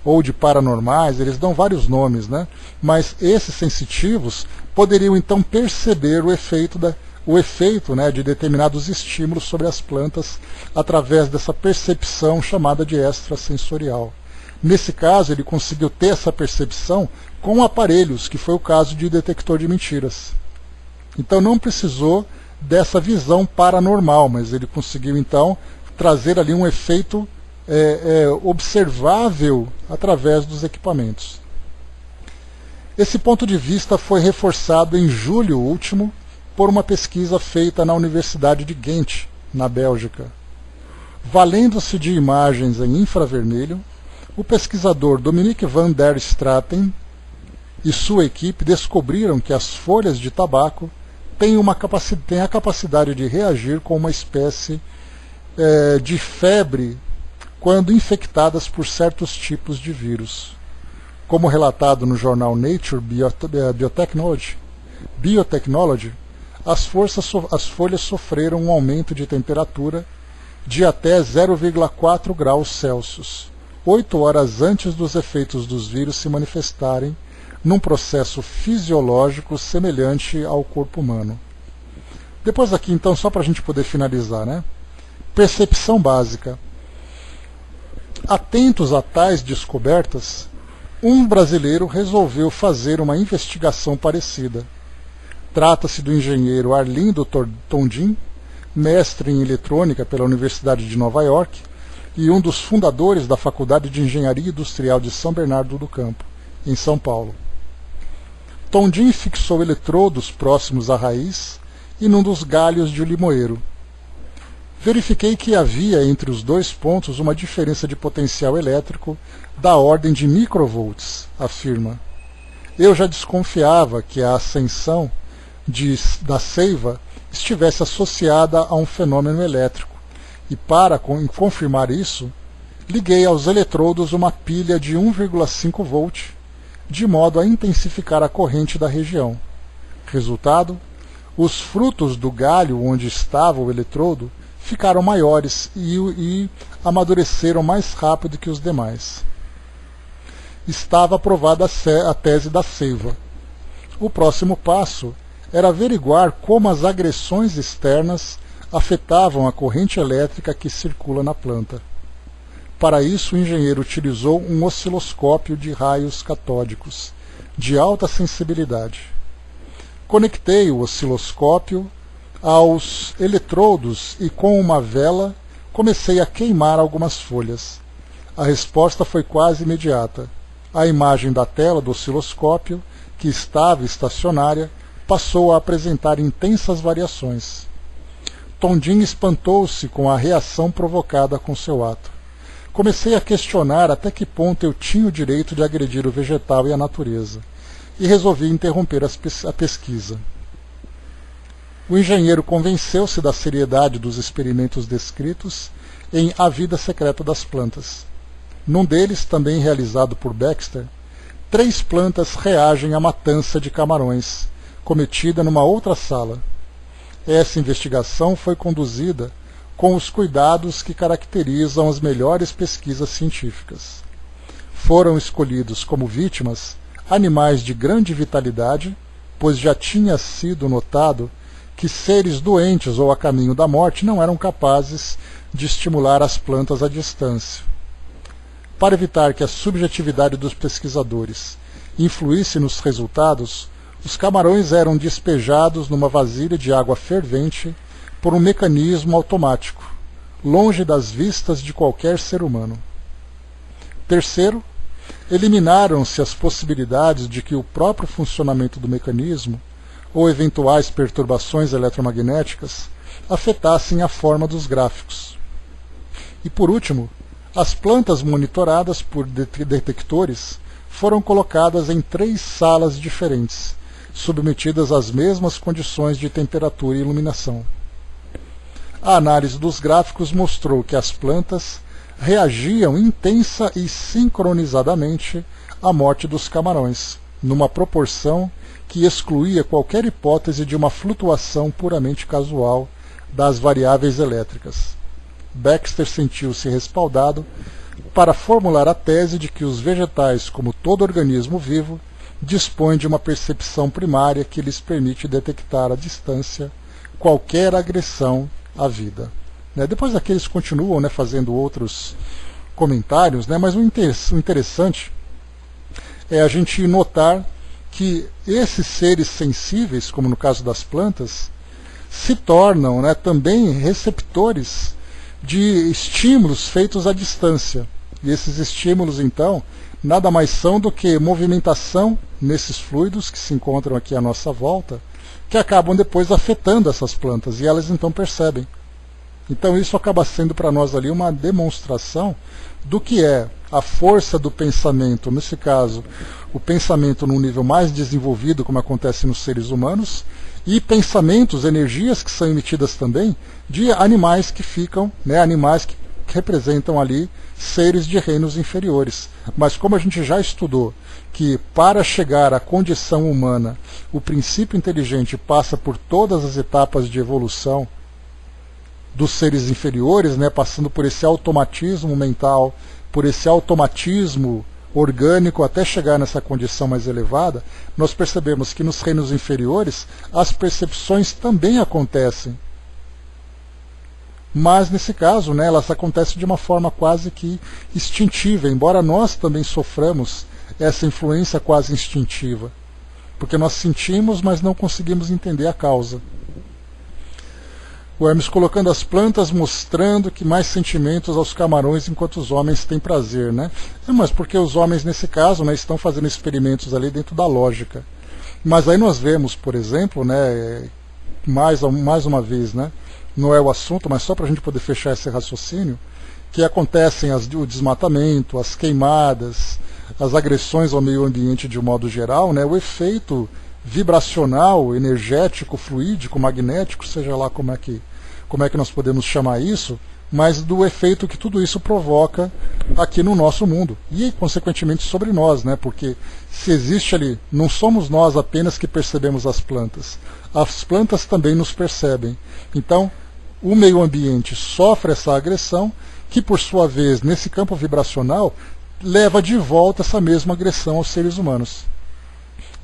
ou de paranormais, eles dão vários nomes, mas esses sensitivos poderiam então perceber o efeito de determinados estímulos sobre as plantas através dessa percepção chamada de extrasensorial. Nesse caso, ele conseguiu ter essa percepção com aparelhos, que foi o caso de detector de mentiras. Então não precisou dessa visão paranormal, mas ele conseguiu então trazer ali um efeito observável através dos equipamentos. Esse ponto de vista foi reforçado em julho último por uma pesquisa feita na Universidade de Ghent, na Bélgica. Valendo-se de imagens em infravermelho, o pesquisador Dominique van der Straten e sua equipe descobriram que as folhas de tabaco têm a capacidade de reagir com uma espécie de febre quando infectadas por certos tipos de vírus. Como relatado no jornal Nature Biotechnology, as folhas sofreram um aumento de temperatura de até 0,4 graus Celsius, 8 horas antes dos efeitos dos vírus se manifestarem num processo fisiológico semelhante ao corpo humano. Depois aqui, então, só para a gente poder finalizar, Percepção básica. Atentos a tais descobertas, um brasileiro resolveu fazer uma investigação parecida. Trata-se do engenheiro Arlindo Tondin, mestre em eletrônica pela Universidade de Nova York e um dos fundadores da Faculdade de Engenharia Industrial de São Bernardo do Campo, em São Paulo. Tondin fixou eletrodos próximos à raiz e num dos galhos de limoeiro. Verifiquei que havia entre os dois pontos uma diferença de potencial elétrico da ordem de microvolts, afirma. Eu já desconfiava que a ascensão da seiva estivesse associada a um fenômeno elétrico, e para confirmar isso, liguei aos eletrodos uma pilha de 1,5 volt, de modo a intensificar a corrente da região. Resultado, Os frutos do galho onde estava o eletrodo ficaram maiores e amadureceram mais rápido que os demais. Estava aprovada a tese da seiva. O próximo passo era averiguar como as agressões externas afetavam a corrente elétrica que circula na planta. Para isso, o engenheiro utilizou um osciloscópio de raios catódicos, de alta sensibilidade. Conectei o osciloscópio aos eletrodos e, com uma vela, comecei a queimar algumas folhas. A resposta foi quase imediata. A imagem da tela do osciloscópio, que estava estacionária, passou a apresentar intensas variações. Tondin espantou-se com a reação provocada com seu ato. Comecei a questionar até que ponto eu tinha o direito de agredir o vegetal e a natureza, e resolvi interromper a pesquisa. O engenheiro convenceu-se da seriedade dos experimentos descritos em A Vida Secreta das Plantas. Num deles, também realizado por Baxter, 3 plantas reagem à matança de camarões, cometida numa outra sala. Essa investigação foi conduzida com os cuidados que caracterizam as melhores pesquisas científicas. Foram escolhidos como vítimas animais de grande vitalidade, pois já tinha sido notado que seres doentes ou a caminho da morte não eram capazes de estimular as plantas à distância. Para evitar que a subjetividade dos pesquisadores influísse nos resultados, os camarões eram despejados numa vasilha de água fervente por um mecanismo automático, longe das vistas de qualquer ser humano. Terceiro, eliminaram-se as possibilidades de que o próprio funcionamento do mecanismo ou eventuais perturbações eletromagnéticas afetassem a forma dos gráficos. E por último, as plantas monitoradas por detectores foram colocadas em 3 salas diferentes, submetidas às mesmas condições de temperatura e iluminação. A análise dos gráficos mostrou que as plantas reagiam intensa e sincronizadamente à morte dos camarões, numa proporção que excluía qualquer hipótese de uma flutuação puramente casual das variáveis elétricas. Baxter sentiu-se respaldado para formular a tese de que os vegetais, como todo organismo vivo, dispõem de uma percepção primária que lhes permite detectar à distância qualquer agressão à vida. Depois daqui eles continuam fazendo outros comentários, mas o interessante é a gente notar que esses seres sensíveis, como no caso das plantas, se tornam também receptores de estímulos feitos à distância. E esses estímulos, então, nada mais são do que movimentação nesses fluidos que se encontram aqui à nossa volta, que acabam depois afetando essas plantas, e elas então percebem. Então isso acaba sendo para nós ali uma demonstração do que é a força do pensamento, nesse caso, o pensamento num nível mais desenvolvido, como acontece nos seres humanos, e pensamentos, energias que são emitidas também de animais que ficam, animais que representam ali seres de reinos inferiores. Mas como a gente já estudou que para chegar à condição humana, o princípio inteligente passa por todas as etapas de evolução dos seres inferiores, passando por esse automatismo mental, por esse automatismo orgânico até chegar nessa condição mais elevada, nós percebemos que nos reinos inferiores as percepções também acontecem. Mas nesse caso, elas acontecem de uma forma quase que instintiva, embora nós também soframos essa influência quase instintiva, porque nós sentimos, mas não conseguimos entender a causa. O Hermes colocando as plantas, mostrando que mais sentimentos aos camarões enquanto os homens têm prazer, mas porque os homens, nesse caso, estão fazendo experimentos ali dentro da lógica. Mas aí nós vemos, por exemplo, mais uma vez, não é o assunto, mas só para a gente poder fechar esse raciocínio, que acontecem o desmatamento, as queimadas, as agressões ao meio ambiente de um modo geral, o efeito vibracional, energético, fluídico, magnético, seja lá como é que nós podemos chamar isso, mas do efeito que tudo isso provoca aqui no nosso mundo e, consequentemente, sobre nós, né? Porque se existe ali, não somos nós apenas que percebemos as plantas também nos percebem. Então, o meio ambiente sofre essa agressão, que, por sua vez, nesse campo vibracional, leva de volta essa mesma agressão aos seres humanos.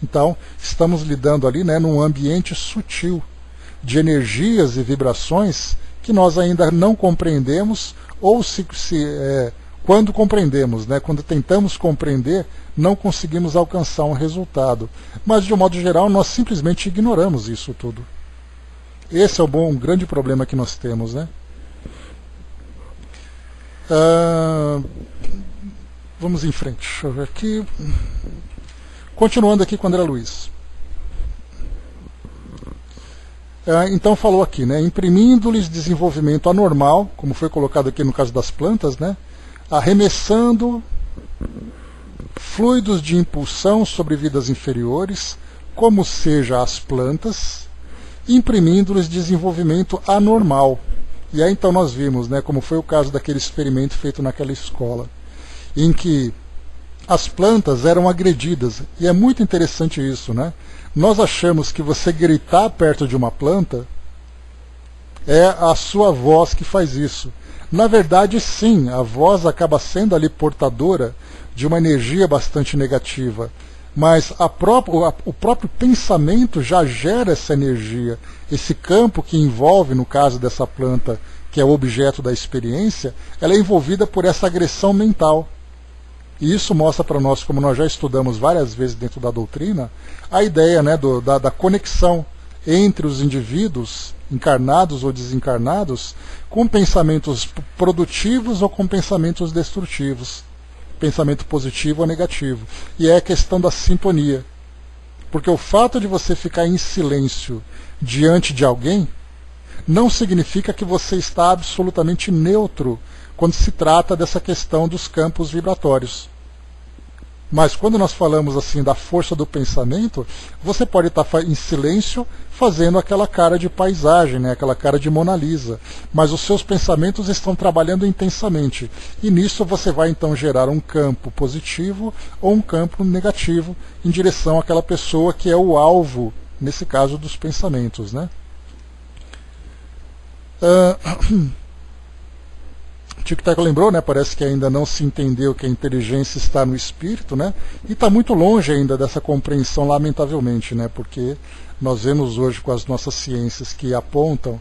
Então, estamos lidando ali, né, num ambiente sutil de energias e vibrações que nós ainda não compreendemos, ou quando compreendemos, né, quando tentamos compreender, não conseguimos alcançar um resultado. Mas, de um modo geral, nós simplesmente ignoramos isso tudo. Esse é um grande problema que nós temos, né? Vamos em frente. Deixa eu ver aqui. Continuando aqui com André Luiz. Então falou aqui, né? Imprimindo-lhes desenvolvimento anormal, como foi colocado aqui no caso das plantas, né? Arremessando fluidos de impulsão sobre vidas inferiores, como seja as plantas, imprimindo-lhes desenvolvimento anormal. E aí então nós vimos, né, como foi o caso daquele experimento feito naquela escola, em que as plantas eram agredidas. E é muito interessante isso, né? Nós achamos que você gritar perto de uma planta é a sua voz que faz isso. Na verdade, sim, a voz acaba sendo ali portadora de uma energia bastante negativa. Mas o próprio pensamento já gera essa energia. Esse campo que envolve, no caso dessa planta, que é o objeto da experiência, ela é envolvida por essa agressão mental. E isso mostra para nós, como nós já estudamos várias vezes dentro da doutrina, a ideia, né, da conexão entre os indivíduos, encarnados ou desencarnados, com pensamentos produtivos ou com pensamentos destrutivos. Pensamento positivo ou negativo. E é a questão da sintonia. Porque o fato de você ficar em silêncio diante de alguém não significa que você está absolutamente neutro quando se trata dessa questão dos campos vibratórios. Mas quando nós falamos assim da força do pensamento, você pode estar em silêncio fazendo aquela cara de paisagem, né? Aquela cara de Mona Lisa. Mas os seus pensamentos estão trabalhando intensamente. E nisso você vai então gerar um campo positivo ou um campo negativo em direção àquela pessoa que é o alvo, nesse caso, dos pensamentos, né? Tic-Tac lembrou, né? Parece que ainda não se entendeu que a inteligência está no espírito, né? E está muito longe ainda dessa compreensão, lamentavelmente, né? Porque nós vemos hoje com as nossas ciências que apontam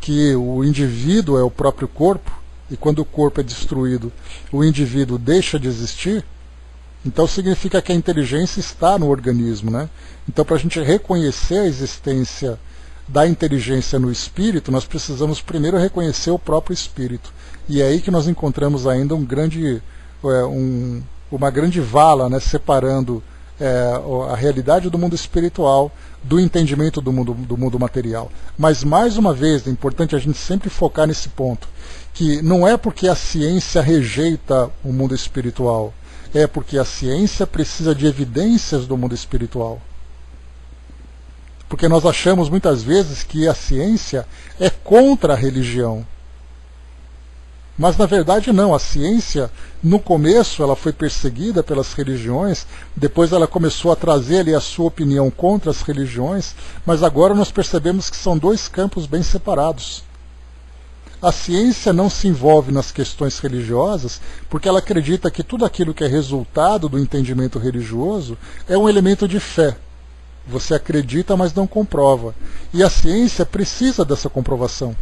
que o indivíduo é o próprio corpo, e quando o corpo é destruído, o indivíduo deixa de existir. Então significa que a inteligência está no organismo, né? Então, para a gente reconhecer a existência da inteligência no espírito, nós precisamos primeiro reconhecer o próprio espírito. E é aí que nós encontramos ainda uma grande vala, né, separando a realidade do mundo espiritual do entendimento do mundo material. Mas, mais uma vez, é importante a gente sempre focar nesse ponto, que não é porque a ciência rejeita o mundo espiritual, é porque a ciência precisa de evidências do mundo espiritual. Porque nós achamos muitas vezes que a ciência é contra a religião. Mas na verdade não, a ciência no começo ela foi perseguida pelas religiões, depois ela começou a trazer ali a sua opinião contra as religiões, mas agora nós percebemos que são dois campos bem separados. A ciência não se envolve nas questões religiosas porque ela acredita que tudo aquilo que é resultado do entendimento religioso é um elemento de fé. Você acredita, mas não comprova. E a ciência precisa dessa comprovação.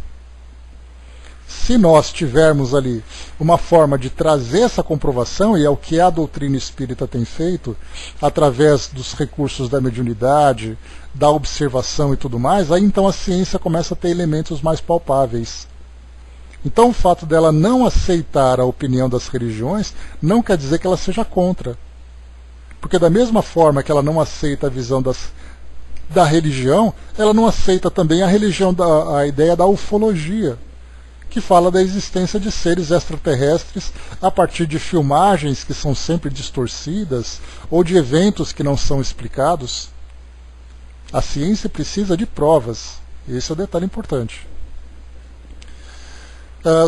Se nós tivermos ali uma forma de trazer essa comprovação, e é o que a doutrina espírita tem feito, através dos recursos da mediunidade, da observação e tudo mais, aí então a ciência começa a ter elementos mais palpáveis. Então o fato dela não aceitar a opinião das religiões não quer dizer que ela seja contra. Porque da mesma forma que ela não aceita a visão da religião, ela não aceita também a ideia da ufologia, que fala da existência de seres extraterrestres a partir de filmagens que são sempre distorcidas ou de eventos que não são explicados. A ciência precisa de provas. Esse é o detalhe importante.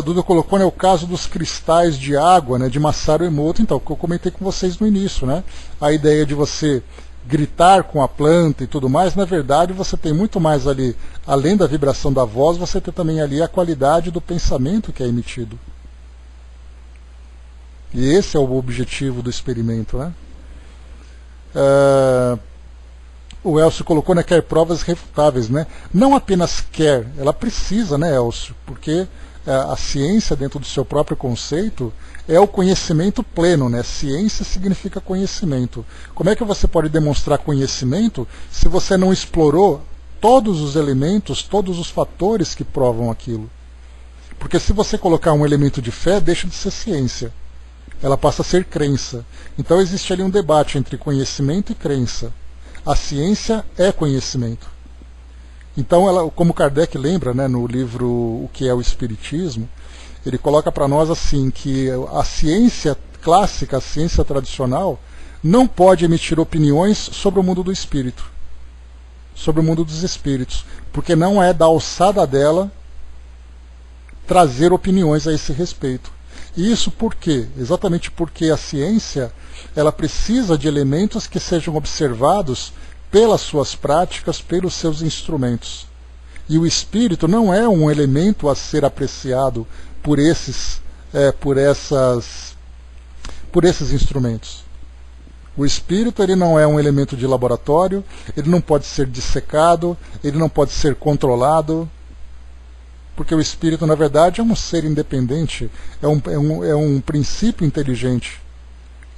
Duda colocou, né, o caso dos cristais de água, né, de Masaru Emoto, então, que eu comentei com vocês no início, né, a ideia de você gritar com a planta e tudo mais, na verdade você tem muito mais ali, além da vibração da voz, você tem também ali a qualidade do pensamento que é emitido. E esse é o objetivo do experimento, né. O Elcio colocou, né, quer provas refutáveis, né, não apenas quer, ela precisa, né, Elcio, porque a ciência, dentro do seu próprio conceito, é o conhecimento pleno, né? Ciência significa conhecimento. Como é que você pode demonstrar conhecimento se você não explorou todos os elementos, todos os fatores que provam aquilo? Porque se você colocar um elemento de fé, deixa de ser ciência. Ela passa a ser crença. Então existe ali um debate entre conhecimento e crença. A ciência é conhecimento. Então, ela, como Kardec lembra, né, no livro O que é o Espiritismo, ele coloca para nós assim que a ciência clássica, a ciência tradicional, não pode emitir opiniões sobre o mundo do espírito, sobre o mundo dos espíritos, porque não é da alçada dela trazer opiniões a esse respeito. E isso por quê? Exatamente porque a ciência ela precisa de elementos que sejam observados pelas suas práticas, pelos seus instrumentos. E o espírito não é um elemento a ser apreciado por esses instrumentos. O espírito ele não é um elemento de laboratório, ele não pode ser dissecado, ele não pode ser controlado, porque o espírito, na verdade, é um ser independente, é um princípio inteligente.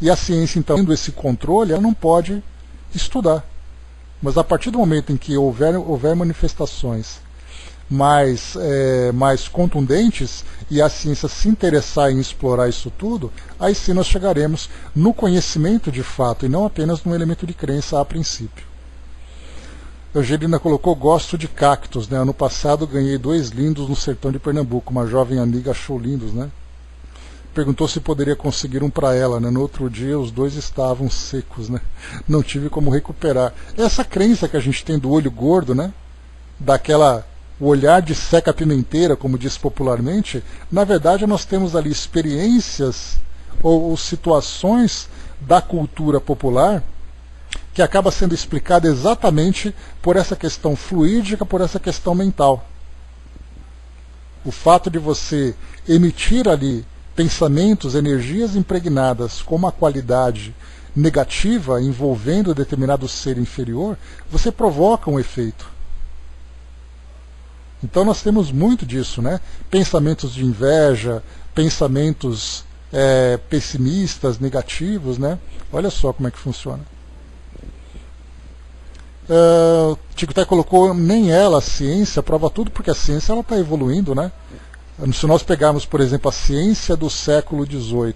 E a ciência, então, tendo esse controle, ela não pode estudar. Mas a partir do momento em que houver manifestações mais contundentes e a ciência se interessar em explorar isso tudo, aí sim nós chegaremos no conhecimento de fato e não apenas num elemento de crença a princípio. Eugênia colocou, gosto de cactos, né? Ano passado ganhei 2 lindos no sertão de Pernambuco, uma jovem amiga achou lindos, né? Perguntou se poderia conseguir um para ela, né? No outro dia os 2 estavam secos, né? Não tive como recuperar. Essa crença que a gente tem do olho gordo, né? O olhar de seca-pimenteira, como diz popularmente, na verdade nós temos ali experiências ou situações da cultura popular que acaba sendo explicada exatamente por essa questão fluídica, por essa questão mental. O fato de você emitir ali pensamentos, energias impregnadas com uma qualidade negativa envolvendo determinado ser inferior, você provoca um efeito. Então nós temos muito disso, né? Pensamentos de inveja, pensamentos pessimistas, negativos, né? Olha só como é que funciona. Tico até colocou, nem ela, a ciência, prova tudo, porque a ciência está evoluindo, né? Se nós pegarmos, por exemplo, a ciência do século XVIII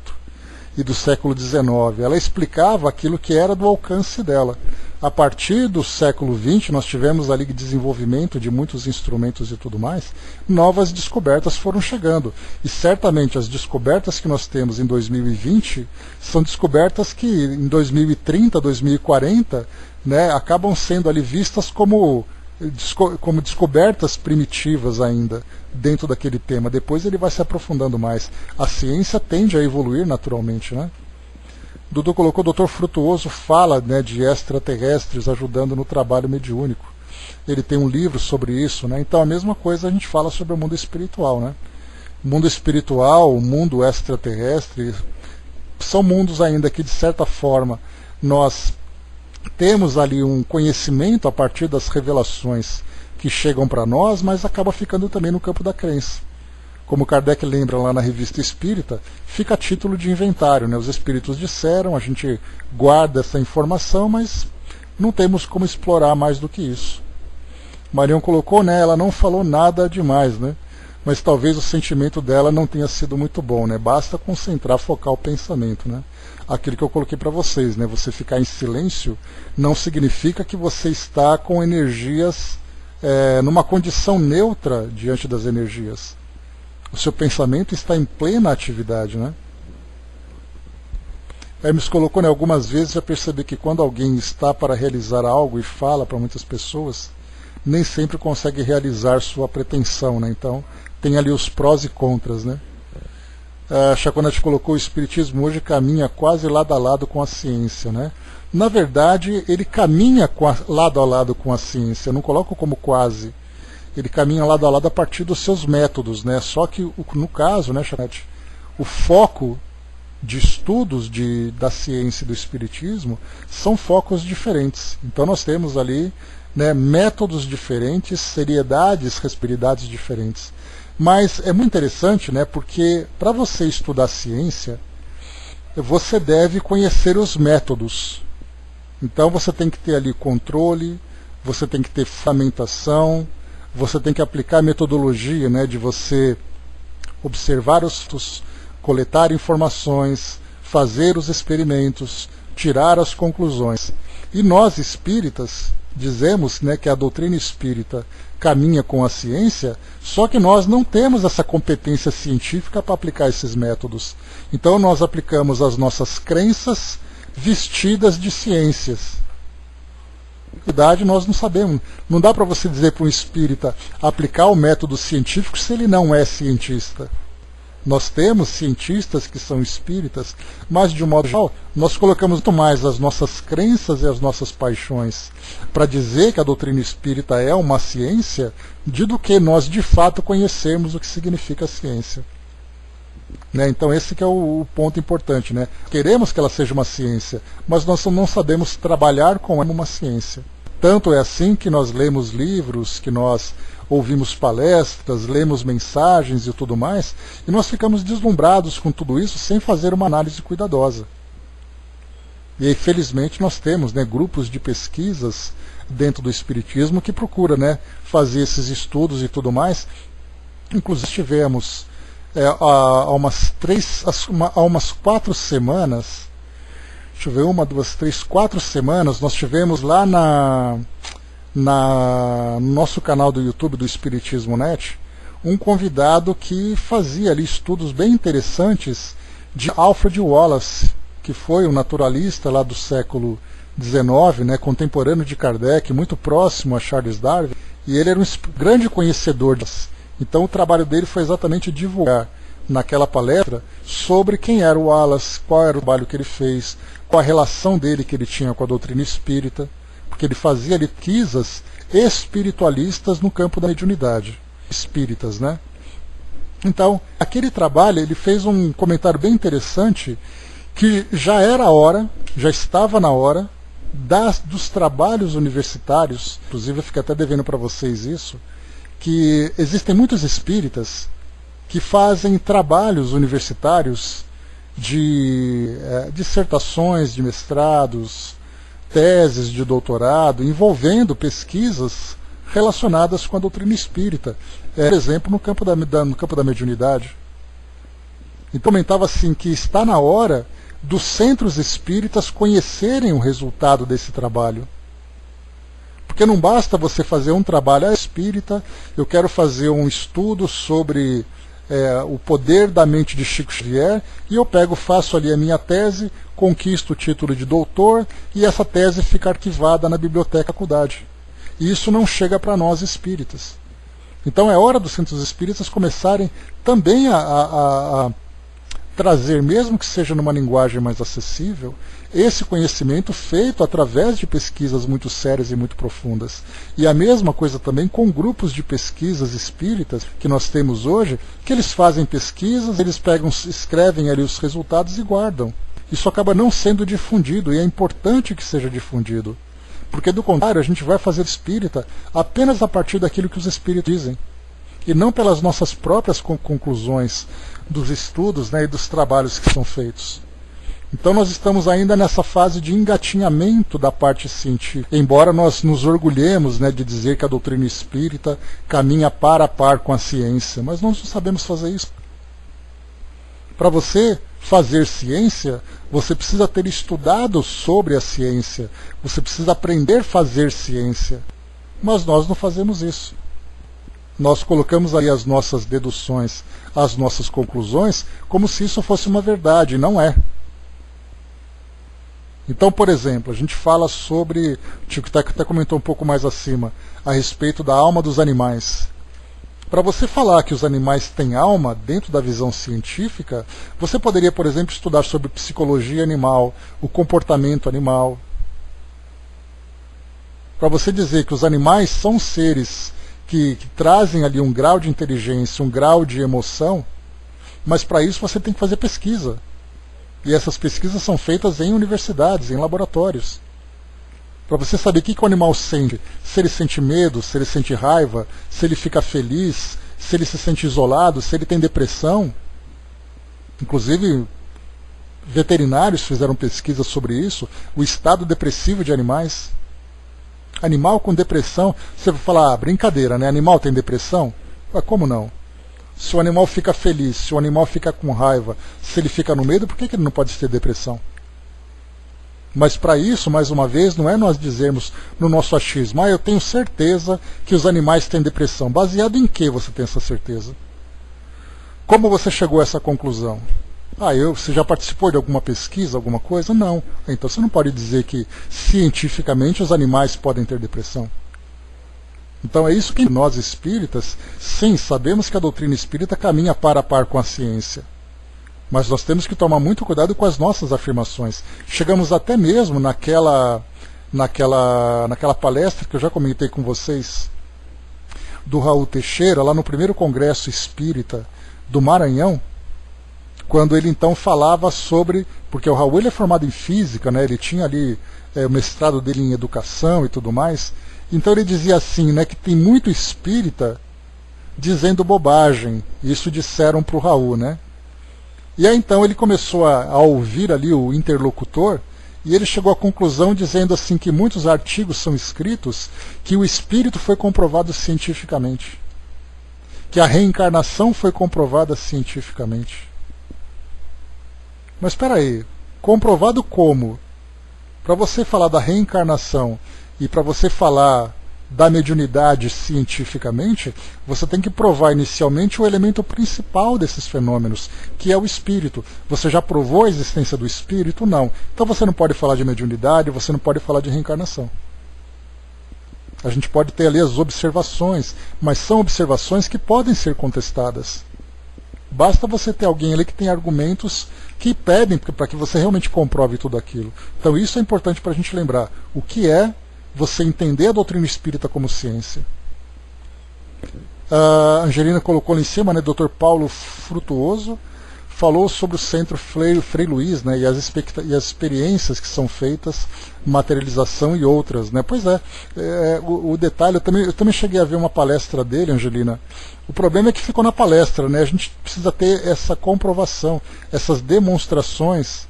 e do século XIX, ela explicava aquilo que era do alcance dela. A partir do século XX, nós tivemos ali desenvolvimento de muitos instrumentos e tudo mais, novas descobertas foram chegando. E certamente as descobertas que nós temos em 2020 são descobertas que em 2030, 2040, né, acabam sendo ali vistas como descobertas primitivas ainda dentro daquele tema. Depois ele vai se aprofundando mais. A ciência tende a evoluir naturalmente, né? Dudu colocou, o Dr. Frutuoso fala, né, de extraterrestres ajudando no trabalho mediúnico. Ele tem um livro sobre isso, né? Então a mesma coisa a gente fala sobre o mundo espiritual, né? O mundo espiritual, o mundo extraterrestre, são mundos ainda que de certa forma nós temos ali um conhecimento a partir das revelações que chegam para nós, mas acaba ficando também no campo da crença. Como Kardec lembra lá na Revista Espírita, fica a título de inventário, né? Os espíritos disseram, a gente guarda essa informação, mas não temos como explorar mais do que isso. Marion colocou, né? Ela não falou nada demais, né? Mas talvez o sentimento dela não tenha sido muito bom, né? Basta concentrar, focar o pensamento, né? Aquilo que eu coloquei para vocês, né? Você ficar em silêncio não significa que você está com energias numa condição neutra diante das energias. O seu pensamento está em plena atividade, né? Hermes colocou, né, algumas vezes já percebi que quando alguém está para realizar algo e fala para muitas pessoas, nem sempre consegue realizar sua pretensão, né? Então tem ali os prós e contras, né? A Chaconete colocou: o espiritismo hoje caminha quase lado a lado com a ciência, né? Na verdade, ele caminha lado a lado com a ciência, eu não coloco como quase. Ele caminha lado a lado a partir dos seus métodos, né? Só que, no caso, né, Chaconete, o foco de estudos da ciência e do espiritismo são focos diferentes. Então nós temos ali, né, métodos diferentes, seriedades, responsabilidades diferentes. Mas é muito interessante, né, porque para você estudar ciência, você deve conhecer os métodos. Então você tem que ter ali controle, você tem que ter fundamentação, você tem que aplicar a metodologia, né, de você observar os fatos, coletar informações, fazer os experimentos, tirar as conclusões. E nós espíritas dizemos, né, que a doutrina espírita caminha com a ciência, só que nós não temos essa competência científica para aplicar esses métodos. Então nós aplicamos as nossas crenças vestidas de ciências. Na verdade, nós não sabemos. Não dá para você dizer para um espírita aplicar o método científico se ele não é cientista. Nós temos cientistas que são espíritas, mas de um modo geral, nós colocamos muito mais as nossas crenças e as nossas paixões para dizer que a doutrina espírita é uma ciência, do que nós de fato conhecermos o que significa a ciência. Né? Então esse que é o ponto importante. Né? Queremos que ela seja uma ciência, mas nós não sabemos trabalhar com ela uma ciência. Tanto é assim que nós lemos livros, que nós ouvimos palestras, lemos mensagens e tudo mais, e nós ficamos deslumbrados com tudo isso sem fazer uma análise cuidadosa. E aí, felizmente nós temos, né, grupos de pesquisas dentro do espiritismo que procura, né, fazer esses estudos e tudo mais. Inclusive tivemos há umas 4 semanas, deixa eu ver, 1, 2, 3, 4 semanas, nós tivemos lá no nosso canal do YouTube do Espiritismo Net, um convidado que fazia ali estudos bem interessantes de Alfred Wallace, que foi um naturalista lá do século XIX, né, contemporâneo de Kardec, muito próximo a Charles Darwin, e ele era um grande conhecedor disso. Então o trabalho dele foi exatamente divulgar naquela palestra sobre quem era o Wallace, qual era o trabalho que ele fez, qual a relação dele que ele tinha com a doutrina espírita, porque ele fazia pesquisas espiritualistas no campo da mediunidade, espíritas, né? Então, aquele trabalho, ele fez um comentário bem interessante, que já era a hora, já estava na hora, dos trabalhos universitários, inclusive eu fico até devendo para vocês isso, que existem muitos espíritas que fazem trabalhos universitários de dissertações de mestrados, teses de doutorado, envolvendo pesquisas relacionadas com a doutrina espírita, por exemplo, no campo da mediunidade. Então comentava assim que está na hora dos centros espíritas conhecerem o resultado desse trabalho. Porque não basta você fazer um trabalho espírita, eu quero fazer um estudo sobre o poder da mente de Chico Xavier, e eu faço ali a minha tese, conquisto o título de doutor, e essa tese fica arquivada na biblioteca da faculdade. E isso não chega para nós espíritas. Então é hora dos centros espíritas começarem também a trazer, mesmo que seja numa linguagem mais acessível, esse conhecimento feito através de pesquisas muito sérias e muito profundas. E a mesma coisa também com grupos de pesquisas espíritas que nós temos hoje, que eles fazem pesquisas, eles escrevem ali os resultados e guardam. Isso acaba não sendo difundido, e é importante que seja difundido. Porque do contrário, a gente vai fazer espírita apenas a partir daquilo que os espíritos dizem, e não pelas nossas próprias conclusões dos estudos, né, e dos trabalhos que são feitos. Então nós estamos ainda nessa fase de engatinhamento da parte científica, embora nós nos orgulhemos, né, de dizer que a doutrina espírita caminha par a par com a ciência, mas nós não sabemos fazer isso. Para você fazer ciência, você precisa ter estudado sobre a ciência, você precisa aprender a fazer ciência, mas nós não fazemos isso. Nós colocamos aí as nossas deduções, as nossas conclusões, como se isso fosse uma verdade, e não é. Então, por exemplo, a gente fala sobre, o Tico até comentou um pouco mais acima, a respeito da alma dos animais. Para você falar que os animais têm alma dentro da visão científica, você poderia, por exemplo, estudar sobre psicologia animal, o comportamento animal. Para você dizer que os animais são seres que trazem ali um grau de inteligência, um grau de emoção, mas para isso você tem que fazer pesquisa. E essas pesquisas são feitas em universidades, em laboratórios. Para você saber o que o animal sente, se ele sente medo, se ele sente raiva, se ele fica feliz, se ele se sente isolado, se ele tem depressão. Inclusive, veterinários fizeram pesquisas sobre isso, o estado depressivo de animais. Animal com depressão, você vai falar, brincadeira, né? Animal tem depressão? Mas como não? Se o animal fica feliz, se o animal fica com raiva, se ele fica no medo, por que ele não pode ter depressão? Mas para isso, mais uma vez, não é nós dizermos no nosso achismo, eu tenho certeza que os animais têm depressão. Baseado em que você tem essa certeza? Como você chegou a essa conclusão? Você já participou de alguma pesquisa, alguma coisa? Não. Então você não pode dizer que cientificamente os animais podem ter depressão. Então é isso que nós espíritas, sim, sabemos que a doutrina espírita caminha par a par com a ciência. Mas nós temos que tomar muito cuidado com as nossas afirmações. Chegamos até mesmo naquela palestra que eu já comentei com vocês, do Raul Teixeira, lá no primeiro Congresso Espírita do Maranhão, quando ele então falava sobre, porque o Raul ele é formado em física, né, ele tinha ali o mestrado dele em educação e tudo mais, então ele dizia assim, né, que tem muito espírita dizendo bobagem, isso disseram para o Raul, né? E aí então ele começou a ouvir ali o interlocutor, e ele chegou à conclusão dizendo assim que muitos artigos são escritos que o espírito foi comprovado cientificamente, que a reencarnação foi comprovada cientificamente. Mas espera aí, comprovado como? Para você falar da reencarnação e para você falar da mediunidade cientificamente, você tem que provar inicialmente o elemento principal desses fenômenos, que é o espírito. Você já provou a existência do espírito? Não. Então você não pode falar de mediunidade, você não pode falar de reencarnação. A gente pode ter ali as observações, mas são observações que podem ser contestadas. Basta você ter alguém ali que tem argumentos que pedem para que você realmente comprove tudo aquilo. Então isso é importante para a gente lembrar. O que é você entender a doutrina espírita como ciência? A Angelina colocou lá em cima, né, Dr. Paulo Frutuoso falou sobre o Centro Frei Luiz, né, e as experiências que são feitas, materialização e outras, né? Pois é, o detalhe, eu também cheguei a ver uma palestra dele, Angelina. O problema é que ficou na palestra, né? A gente precisa ter essa comprovação, essas demonstrações,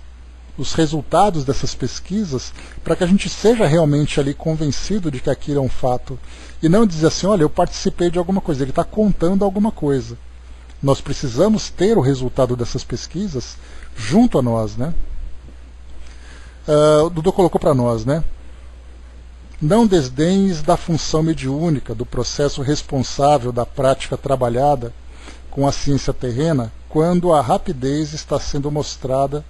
os resultados dessas pesquisas, para que a gente seja realmente ali convencido de que aquilo é um fato. E não dizer assim, olha, eu participei de alguma coisa, ele está contando alguma coisa. Nós precisamos ter o resultado dessas pesquisas junto a nós, né? O Dudu colocou para nós, né? Não desdenhes da função mediúnica, do processo responsável da prática trabalhada com a ciência terrena, quando a rapidez está sendo mostrada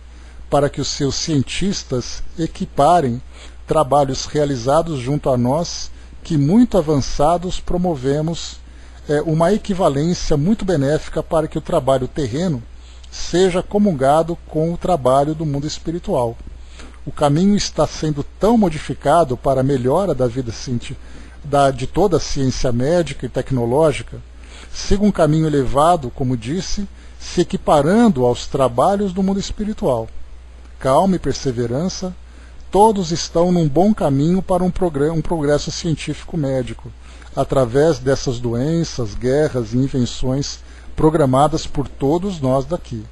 para que os seus cientistas equiparem trabalhos realizados junto a nós, que muito avançados promovemos uma equivalência muito benéfica para que o trabalho terreno seja comungado com o trabalho do mundo espiritual. O caminho está sendo tão modificado para a melhora da vida de toda a ciência médica e tecnológica, siga um caminho elevado, como disse, se equiparando aos trabalhos do mundo espiritual. Calma e perseverança, todos estão num bom caminho para um progresso científico médico, através dessas doenças, guerras e invenções programadas por todos nós daqui.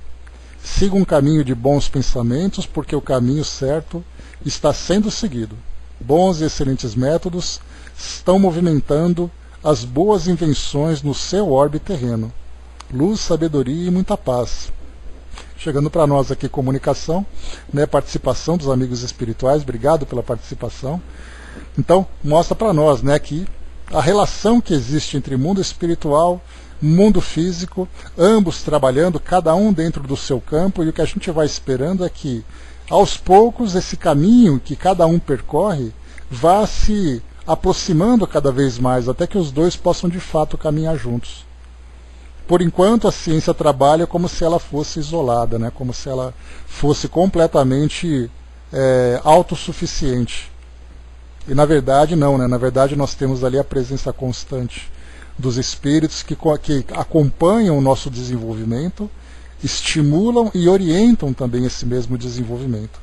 Siga um caminho de bons pensamentos, porque o caminho certo está sendo seguido. Bons e excelentes métodos estão movimentando as boas invenções no seu orbe terreno. Luz, sabedoria e muita paz. Chegando para nós aqui comunicação, né, participação dos amigos espirituais, obrigado pela participação. Então, mostra para nós, né, que a relação que existe entre mundo espiritual, mundo físico, ambos trabalhando, cada um dentro do seu campo, e o que a gente vai esperando é que, aos poucos, esse caminho que cada um percorre vá se aproximando cada vez mais, até que os dois possam de fato caminhar juntos. por enquanto a ciência trabalha como se ela fosse isolada, né? Como se ela fosse completamente autossuficiente. E na verdade não, né? Na verdade nós temos ali a presença constante dos espíritos que acompanham o nosso desenvolvimento, estimulam e orientam também esse mesmo desenvolvimento.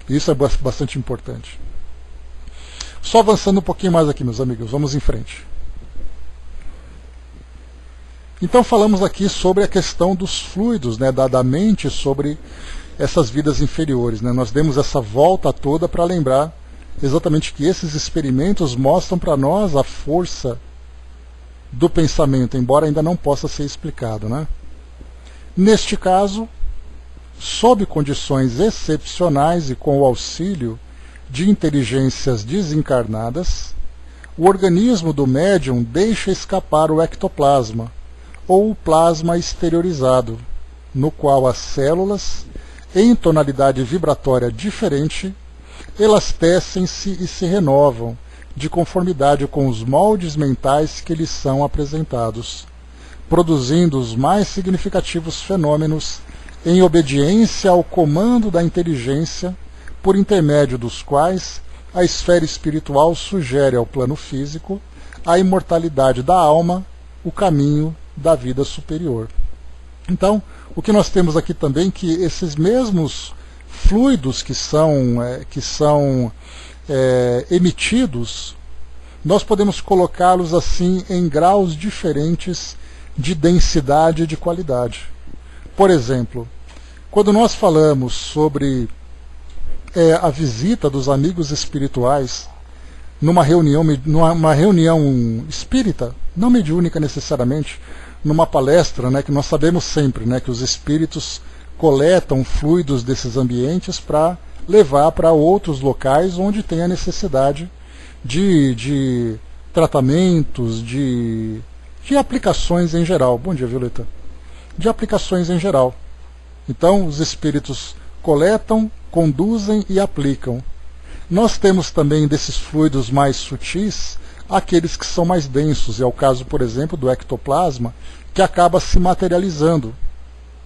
Isso é bastante importante. Só avançando um pouquinho mais aqui, meus amigos, vamos em frente. Então falamos aqui sobre a questão dos fluidos, né, da mente sobre essas vidas inferiores, né? Nós demos essa volta toda para lembrar exatamente que esses experimentos mostram para nós a força do pensamento, embora ainda não possa ser explicado, né? Neste caso, sob condições excepcionais e com o auxílio de inteligências desencarnadas, o organismo do médium deixa escapar o ectoplasma, ou o plasma exteriorizado, no qual as células, em tonalidade vibratória diferente, elastecem-se e se renovam, de conformidade com os moldes mentais que lhes são apresentados, produzindo os mais significativos fenômenos em obediência ao comando da inteligência, por intermédio dos quais a esfera espiritual sugere ao plano físico a imortalidade da alma, o caminho da vida superior. Então, o que nós temos aqui também é que esses mesmos fluidos que são emitidos, nós podemos colocá-los assim em graus diferentes de densidade e de qualidade. Por exemplo, quando nós falamos sobre a visita dos amigos espirituais numa reunião espírita, não mediúnica necessariamente, numa palestra, né, que nós sabemos sempre, né, que os espíritos coletam fluidos desses ambientes para levar para outros locais onde tem a necessidade de tratamentos, de aplicações em geral. Bom dia, Violeta. De aplicações em geral. Então, os espíritos coletam, conduzem e aplicam. Nós temos também desses fluidos mais sutis aqueles que são mais densos. É o caso, por exemplo, do ectoplasma, que acaba se materializando.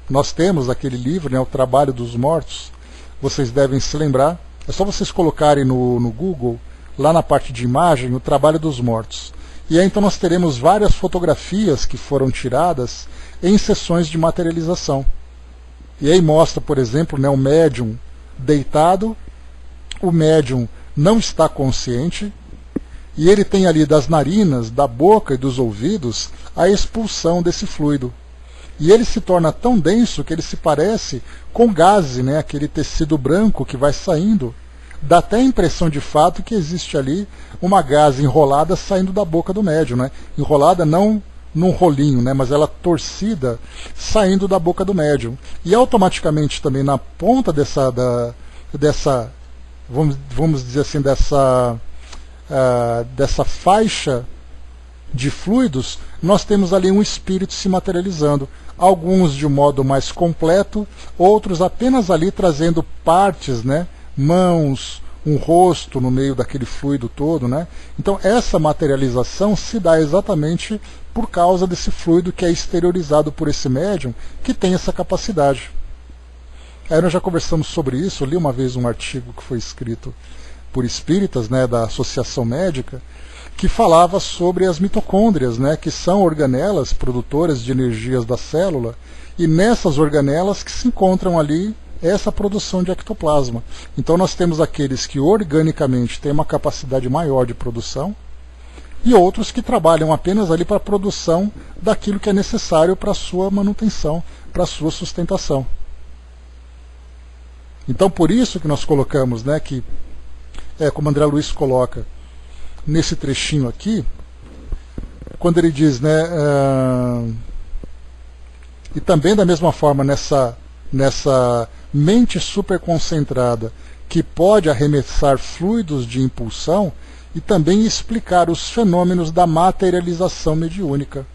Nós temos aquele livro, né, O Trabalho dos Mortos. Vocês devem se lembrar. É só vocês colocarem no Google, lá na parte de imagem, O Trabalho dos Mortos. E aí então nós teremos várias fotografias que foram tiradas em sessões de materialização. E aí mostra, por exemplo, né, o médium deitado, o médium não está consciente, e ele tem ali das narinas, da boca e dos ouvidos a expulsão desse fluido. E ele se torna tão denso que ele se parece com gaze, né, aquele tecido branco que vai saindo. Dá até a impressão de fato que existe ali uma gaze enrolada saindo da boca do médium, né? Enrolada não num rolinho, né, mas ela torcida saindo da boca do médium. E automaticamente também na ponta dessa vamos dizer assim, dessa faixa de fluidos, nós temos ali um espírito se materializando. Alguns de um modo mais completo, outros apenas ali trazendo partes, né, mãos, um rosto no meio daquele fluido todo, né? Então essa materialização se dá exatamente por causa desse fluido que é exteriorizado por esse médium que tem essa capacidade. Aí nós já conversamos sobre isso. Eu li uma vez um artigo que foi escrito por espíritas, né, da Associação Médica, que falava sobre as mitocôndrias, né, que são organelas produtoras de energias da célula, e nessas organelas que se encontram ali essa produção de ectoplasma. Então nós temos aqueles que organicamente têm uma capacidade maior de produção, e outros que trabalham apenas ali para a produção daquilo que é necessário para a sua manutenção, para a sua sustentação. Então por isso que nós colocamos, né, que, como André Luiz coloca nesse trechinho aqui, quando ele diz, né, e também da mesma forma nessa mente superconcentrada que pode arremessar fluidos de impulsão e também explicar os fenômenos da materialização mediúnica.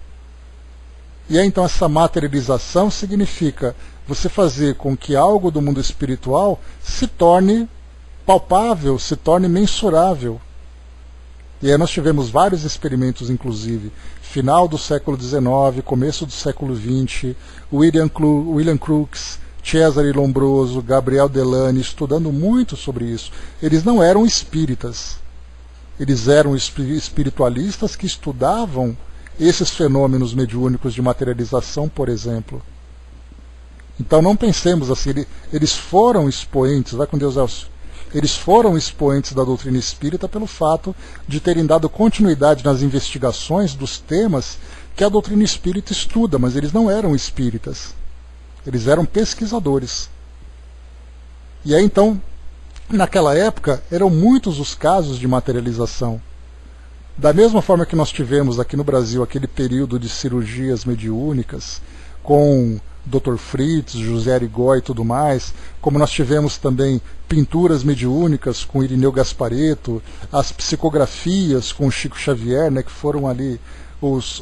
E aí, então essa materialização significa você fazer com que algo do mundo espiritual se torne palpável, se torne mensurável. E aí nós tivemos vários experimentos, inclusive, final do século XIX, começo do século XX, William Crookes, Cesare Lombroso, Gabriel Delany, estudando muito sobre isso. Eles não eram espíritas. Eles eram espiritualistas que estudavam esses fenômenos mediúnicos de materialização, por exemplo. Então não pensemos assim, eles foram expoentes, vai com Deus, Elcio. Eles foram expoentes da doutrina espírita pelo fato de terem dado continuidade nas investigações dos temas que a doutrina espírita estuda, mas eles não eram espíritas. Eles eram pesquisadores. E aí então, naquela época, eram muitos os casos de materialização. Da mesma forma que nós tivemos aqui no Brasil aquele período de cirurgias mediúnicas, com Dr. Fritz, José Arigó e tudo mais, como nós tivemos também pinturas mediúnicas com Irineu Gasparetto, as psicografias com Chico Xavier, né, que foram ali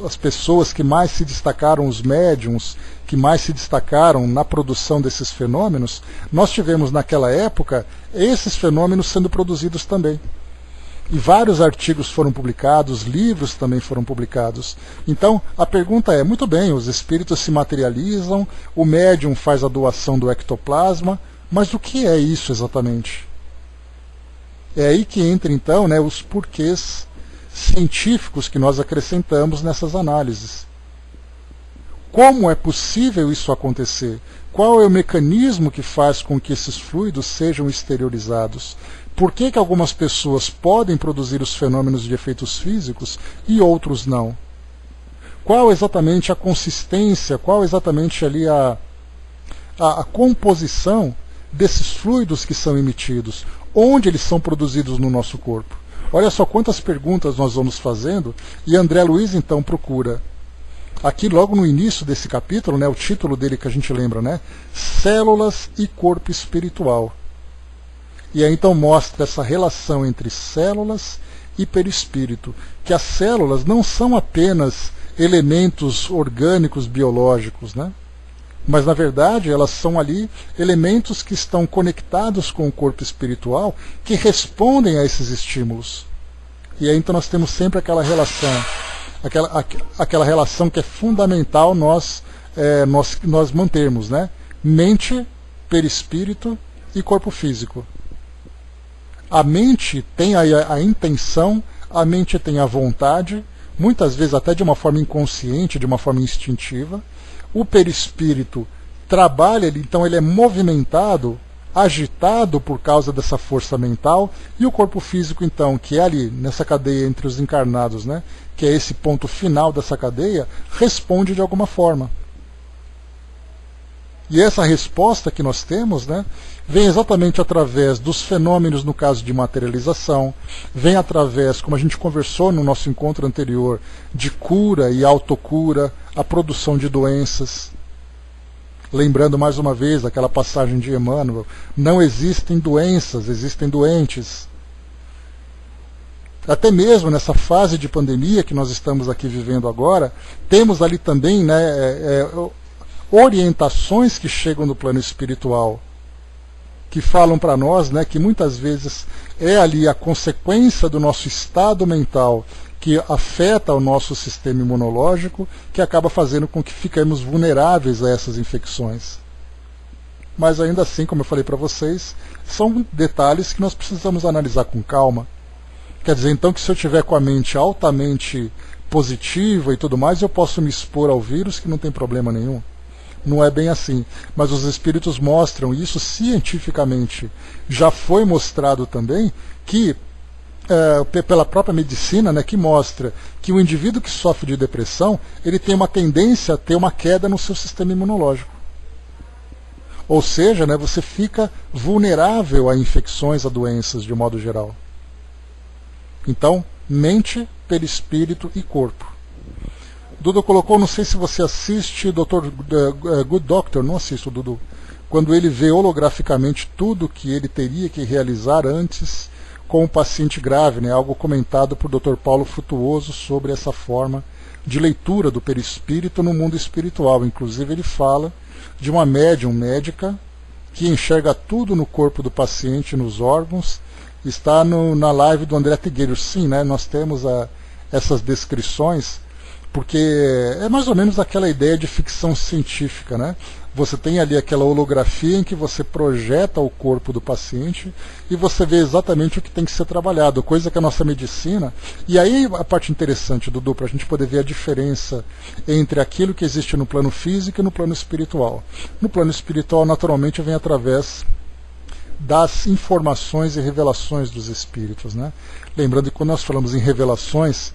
as pessoas que mais se destacaram, os médiums que mais se destacaram na produção desses fenômenos, nós tivemos naquela época esses fenômenos sendo produzidos também. E vários artigos foram publicados, livros também foram publicados. Então, a pergunta é, muito bem, os espíritos se materializam, o médium faz a doação do ectoplasma, mas o que é isso exatamente? É aí que entra, então, né, os porquês científicos que nós acrescentamos nessas análises. Como é possível isso acontecer? Qual é o mecanismo que faz com que esses fluidos sejam exteriorizados? Por que algumas pessoas podem produzir os fenômenos de efeitos físicos e outros não? Qual exatamente a consistência, qual exatamente ali a composição desses fluidos que são emitidos? Onde eles são produzidos no nosso corpo? Olha só quantas perguntas nós vamos fazendo, e André Luiz então procura. Aqui logo no início desse capítulo, né, o título dele que a gente lembra, né? Células e corpo espiritual. E aí então mostra essa relação entre células e perispírito, que as células não são apenas elementos orgânicos biológicos, né? Mas na verdade elas são ali elementos que estão conectados com o corpo espiritual, que respondem a esses estímulos. E aí então nós temos sempre aquela relação, aquela relação que é fundamental nós mantermos, né? Mente, perispírito e corpo físico. A mente tem a intenção, a mente tem a vontade, muitas vezes até de uma forma inconsciente, de uma forma instintiva. O perispírito trabalha, então ele é movimentado, agitado por causa dessa força mental, e o corpo físico, então, que é ali nessa cadeia entre os encarnados, né, que é esse ponto final dessa cadeia, responde de alguma forma. E essa resposta que nós temos, né, vem exatamente através dos fenômenos, no caso de materialização, vem através, como a gente conversou no nosso encontro anterior, de cura e autocura, a produção de doenças. Lembrando mais uma vez aquela passagem de Emmanuel, não existem doenças, existem doentes. Até mesmo nessa fase de pandemia que nós estamos aqui vivendo agora, temos ali também, né, orientações que chegam do plano espiritual, que falam para nós, né, que muitas vezes é ali a consequência do nosso estado mental que afeta o nosso sistema imunológico, que acaba fazendo com que fiquemos vulneráveis a essas infecções. Mas ainda assim, como eu falei para vocês, são detalhes que nós precisamos analisar com calma. Quer dizer, então, que se eu tiver com a mente altamente positiva e tudo mais, eu posso me expor ao vírus que não tem problema nenhum. Não é bem assim, mas os espíritos mostram, e isso cientificamente já foi mostrado também, que pela própria medicina, né, que mostra que o indivíduo que sofre de depressão, ele tem uma tendência a ter uma queda no seu sistema imunológico. Ou seja, né, você fica vulnerável a infecções, a doenças de modo geral. Então, mente, perispírito e corpo. Dudu colocou, não sei se você assiste Dr. Good Doctor, não assisto, Dudu, quando ele vê holograficamente tudo que ele teria que realizar antes com o paciente grave, né, algo comentado por Dr. Paulo Frutuoso sobre essa forma de leitura do perispírito no mundo espiritual. Inclusive ele fala de uma médium médica que enxerga tudo no corpo do paciente, nos órgãos. Está na live do André Tigueiro. Sim, né, nós temos essas descrições. porque é mais ou menos aquela ideia de ficção científica, né? Você tem ali aquela holografia em que você projeta o corpo do paciente e você vê exatamente o que tem que ser trabalhado, coisa que a nossa medicina... E aí a parte interessante, Dudu, para a gente poder ver a diferença entre aquilo que existe no plano físico e no plano espiritual. No plano espiritual, naturalmente, vem através das informações e revelações dos espíritos, né? Lembrando que quando nós falamos em revelações,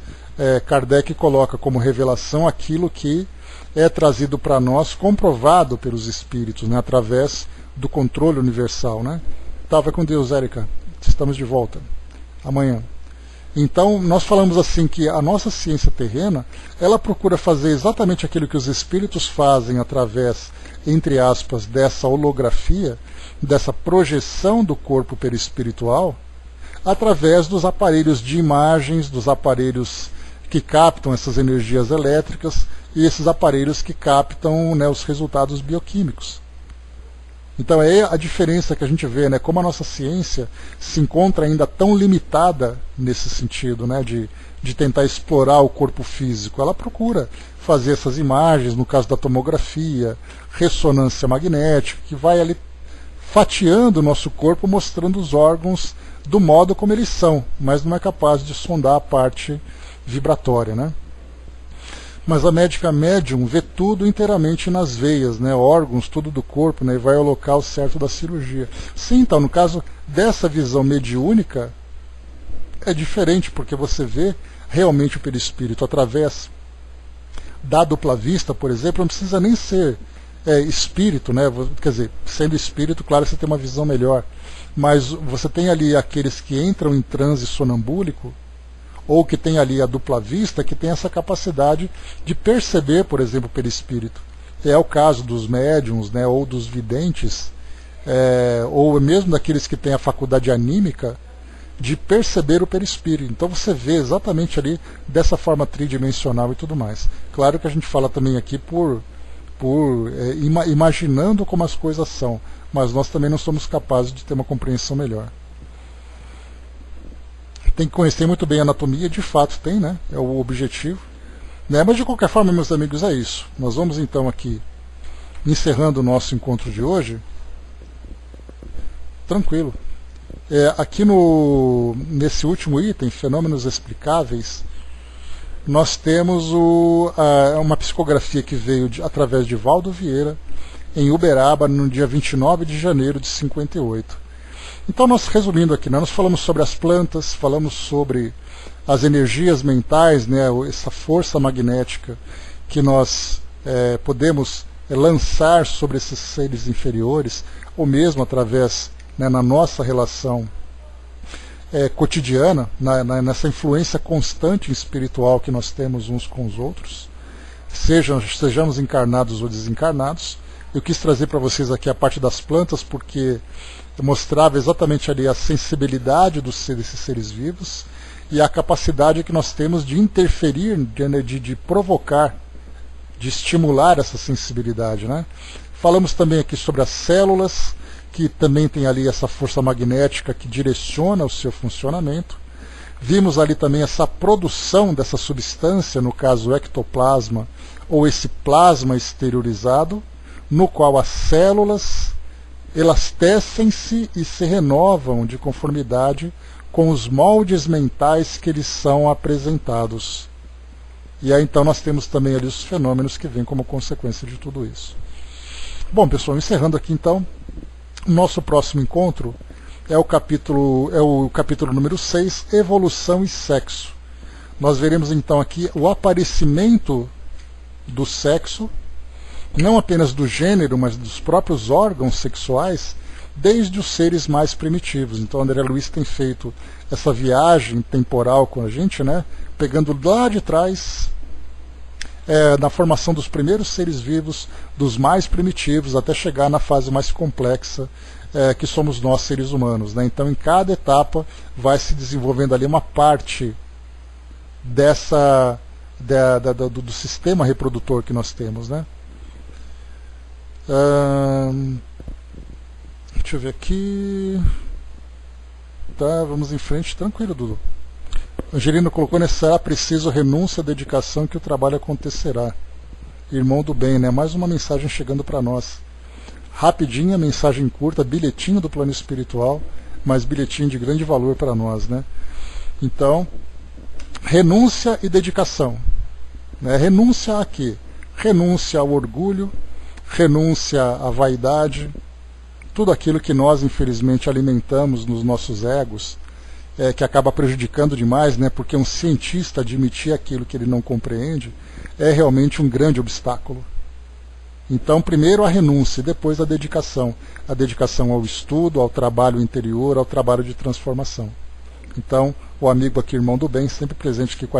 Kardec coloca como revelação aquilo que é trazido para nós, comprovado pelos espíritos, né, através do controle universal, né? Vai com Deus, Érica. Estamos de volta. Amanhã. Então, nós falamos assim que a nossa ciência terrena, ela procura fazer exatamente aquilo que os espíritos fazem através, entre aspas, dessa holografia, dessa projeção do corpo perispiritual, através dos aparelhos de imagens, dos aparelhos que captam essas energias elétricas e esses aparelhos que captam, né, os resultados bioquímicos. Então é a diferença que a gente vê, né, como a nossa ciência se encontra ainda tão limitada nesse sentido, né, de tentar explorar o corpo físico. Ela procura fazer essas imagens, no caso da tomografia, ressonância magnética, que vai ali fatiando o nosso corpo, mostrando os órgãos do modo como eles são, mas não é capaz de sondar a parte vibratória, né? Mas a médica médium vê tudo inteiramente nas veias, né, órgãos, tudo do corpo, né, e vai ao local certo da cirurgia. Sim, então, no caso dessa visão mediúnica, é diferente, porque você vê realmente o perispírito através da dupla vista, por exemplo, não precisa nem ser espírito, né? Quer dizer, sendo espírito, claro, você tem uma visão melhor, mas você tem ali aqueles que entram em transe sonambúlico, ou que tem ali a dupla vista, que tem essa capacidade de perceber, por exemplo, o perispírito. É o caso dos médiums, né, ou dos videntes, ou mesmo daqueles que têm a faculdade anímica de perceber o perispírito. Então você vê exatamente ali dessa forma tridimensional e tudo mais. Claro que a gente fala também aqui imaginando como as coisas são, mas nós também não somos capazes de ter uma compreensão melhor. Tem que conhecer muito bem a anatomia, de fato tem, né? É o objetivo. Né? Mas de qualquer forma, meus amigos, é isso. Nós vamos então aqui, encerrando o nosso encontro de hoje. Tranquilo. Aqui nesse último item, Fenômenos Explicáveis, nós temos uma psicografia que veio através de Valdo Vieira, em Uberaba, no dia 29 de janeiro de 58. Então, nós resumindo aqui, nós falamos sobre as plantas, falamos sobre as energias mentais, né, essa força magnética que nós podemos lançar sobre esses seres inferiores, ou mesmo através, né, na nossa relação cotidiana, nessa influência constante espiritual que nós temos uns com os outros, sejamos encarnados ou desencarnados. Eu quis trazer para vocês aqui a parte das plantas, porque mostrava exatamente ali a sensibilidade desses seres vivos e a capacidade que nós temos de interferir, de provocar, de estimular essa sensibilidade, né? Falamos também aqui sobre as células, que também tem ali essa força magnética que direciona o seu funcionamento. Vimos ali também essa produção dessa substância, no caso o ectoplasma, ou esse plasma exteriorizado, no qual as células elas tecem-se e se renovam de conformidade com os moldes mentais que eles são apresentados. E aí então nós temos também ali os fenômenos que vêm como consequência de tudo isso. Bom, pessoal, encerrando aqui então, nosso próximo encontro é o capítulo número 6, Evolução e Sexo. Nós veremos então aqui o aparecimento do sexo, não apenas do gênero, mas dos próprios órgãos sexuais, desde os seres mais primitivos. Então André Luiz tem feito essa viagem temporal com a gente, né, pegando lá de trás, na formação dos primeiros seres vivos, dos mais primitivos, até chegar na fase mais complexa, que somos nós, seres humanos, né? Então em cada etapa vai se desenvolvendo ali uma parte do sistema reprodutor que nós temos, né? Deixa eu ver aqui. Tá, vamos em frente, tranquilo, Dudu. Angelino colocou, será preciso renúncia e dedicação que o trabalho acontecerá. Irmão do bem, né? Mais uma mensagem chegando para nós. Rapidinha, mensagem curta, bilhetinho do plano espiritual, mas bilhetinho de grande valor para nós, né? Então, renúncia e dedicação. Né? Renúncia a quê? Renúncia ao orgulho, renúncia à vaidade, tudo aquilo que nós, infelizmente, alimentamos nos nossos egos, que acaba prejudicando demais, né? Porque um cientista admitir aquilo que ele não compreende é realmente um grande obstáculo. Então, primeiro a renúncia e depois a dedicação ao estudo, ao trabalho interior, ao trabalho de transformação. Então, o amigo aqui, irmão do bem, sempre presente aqui com a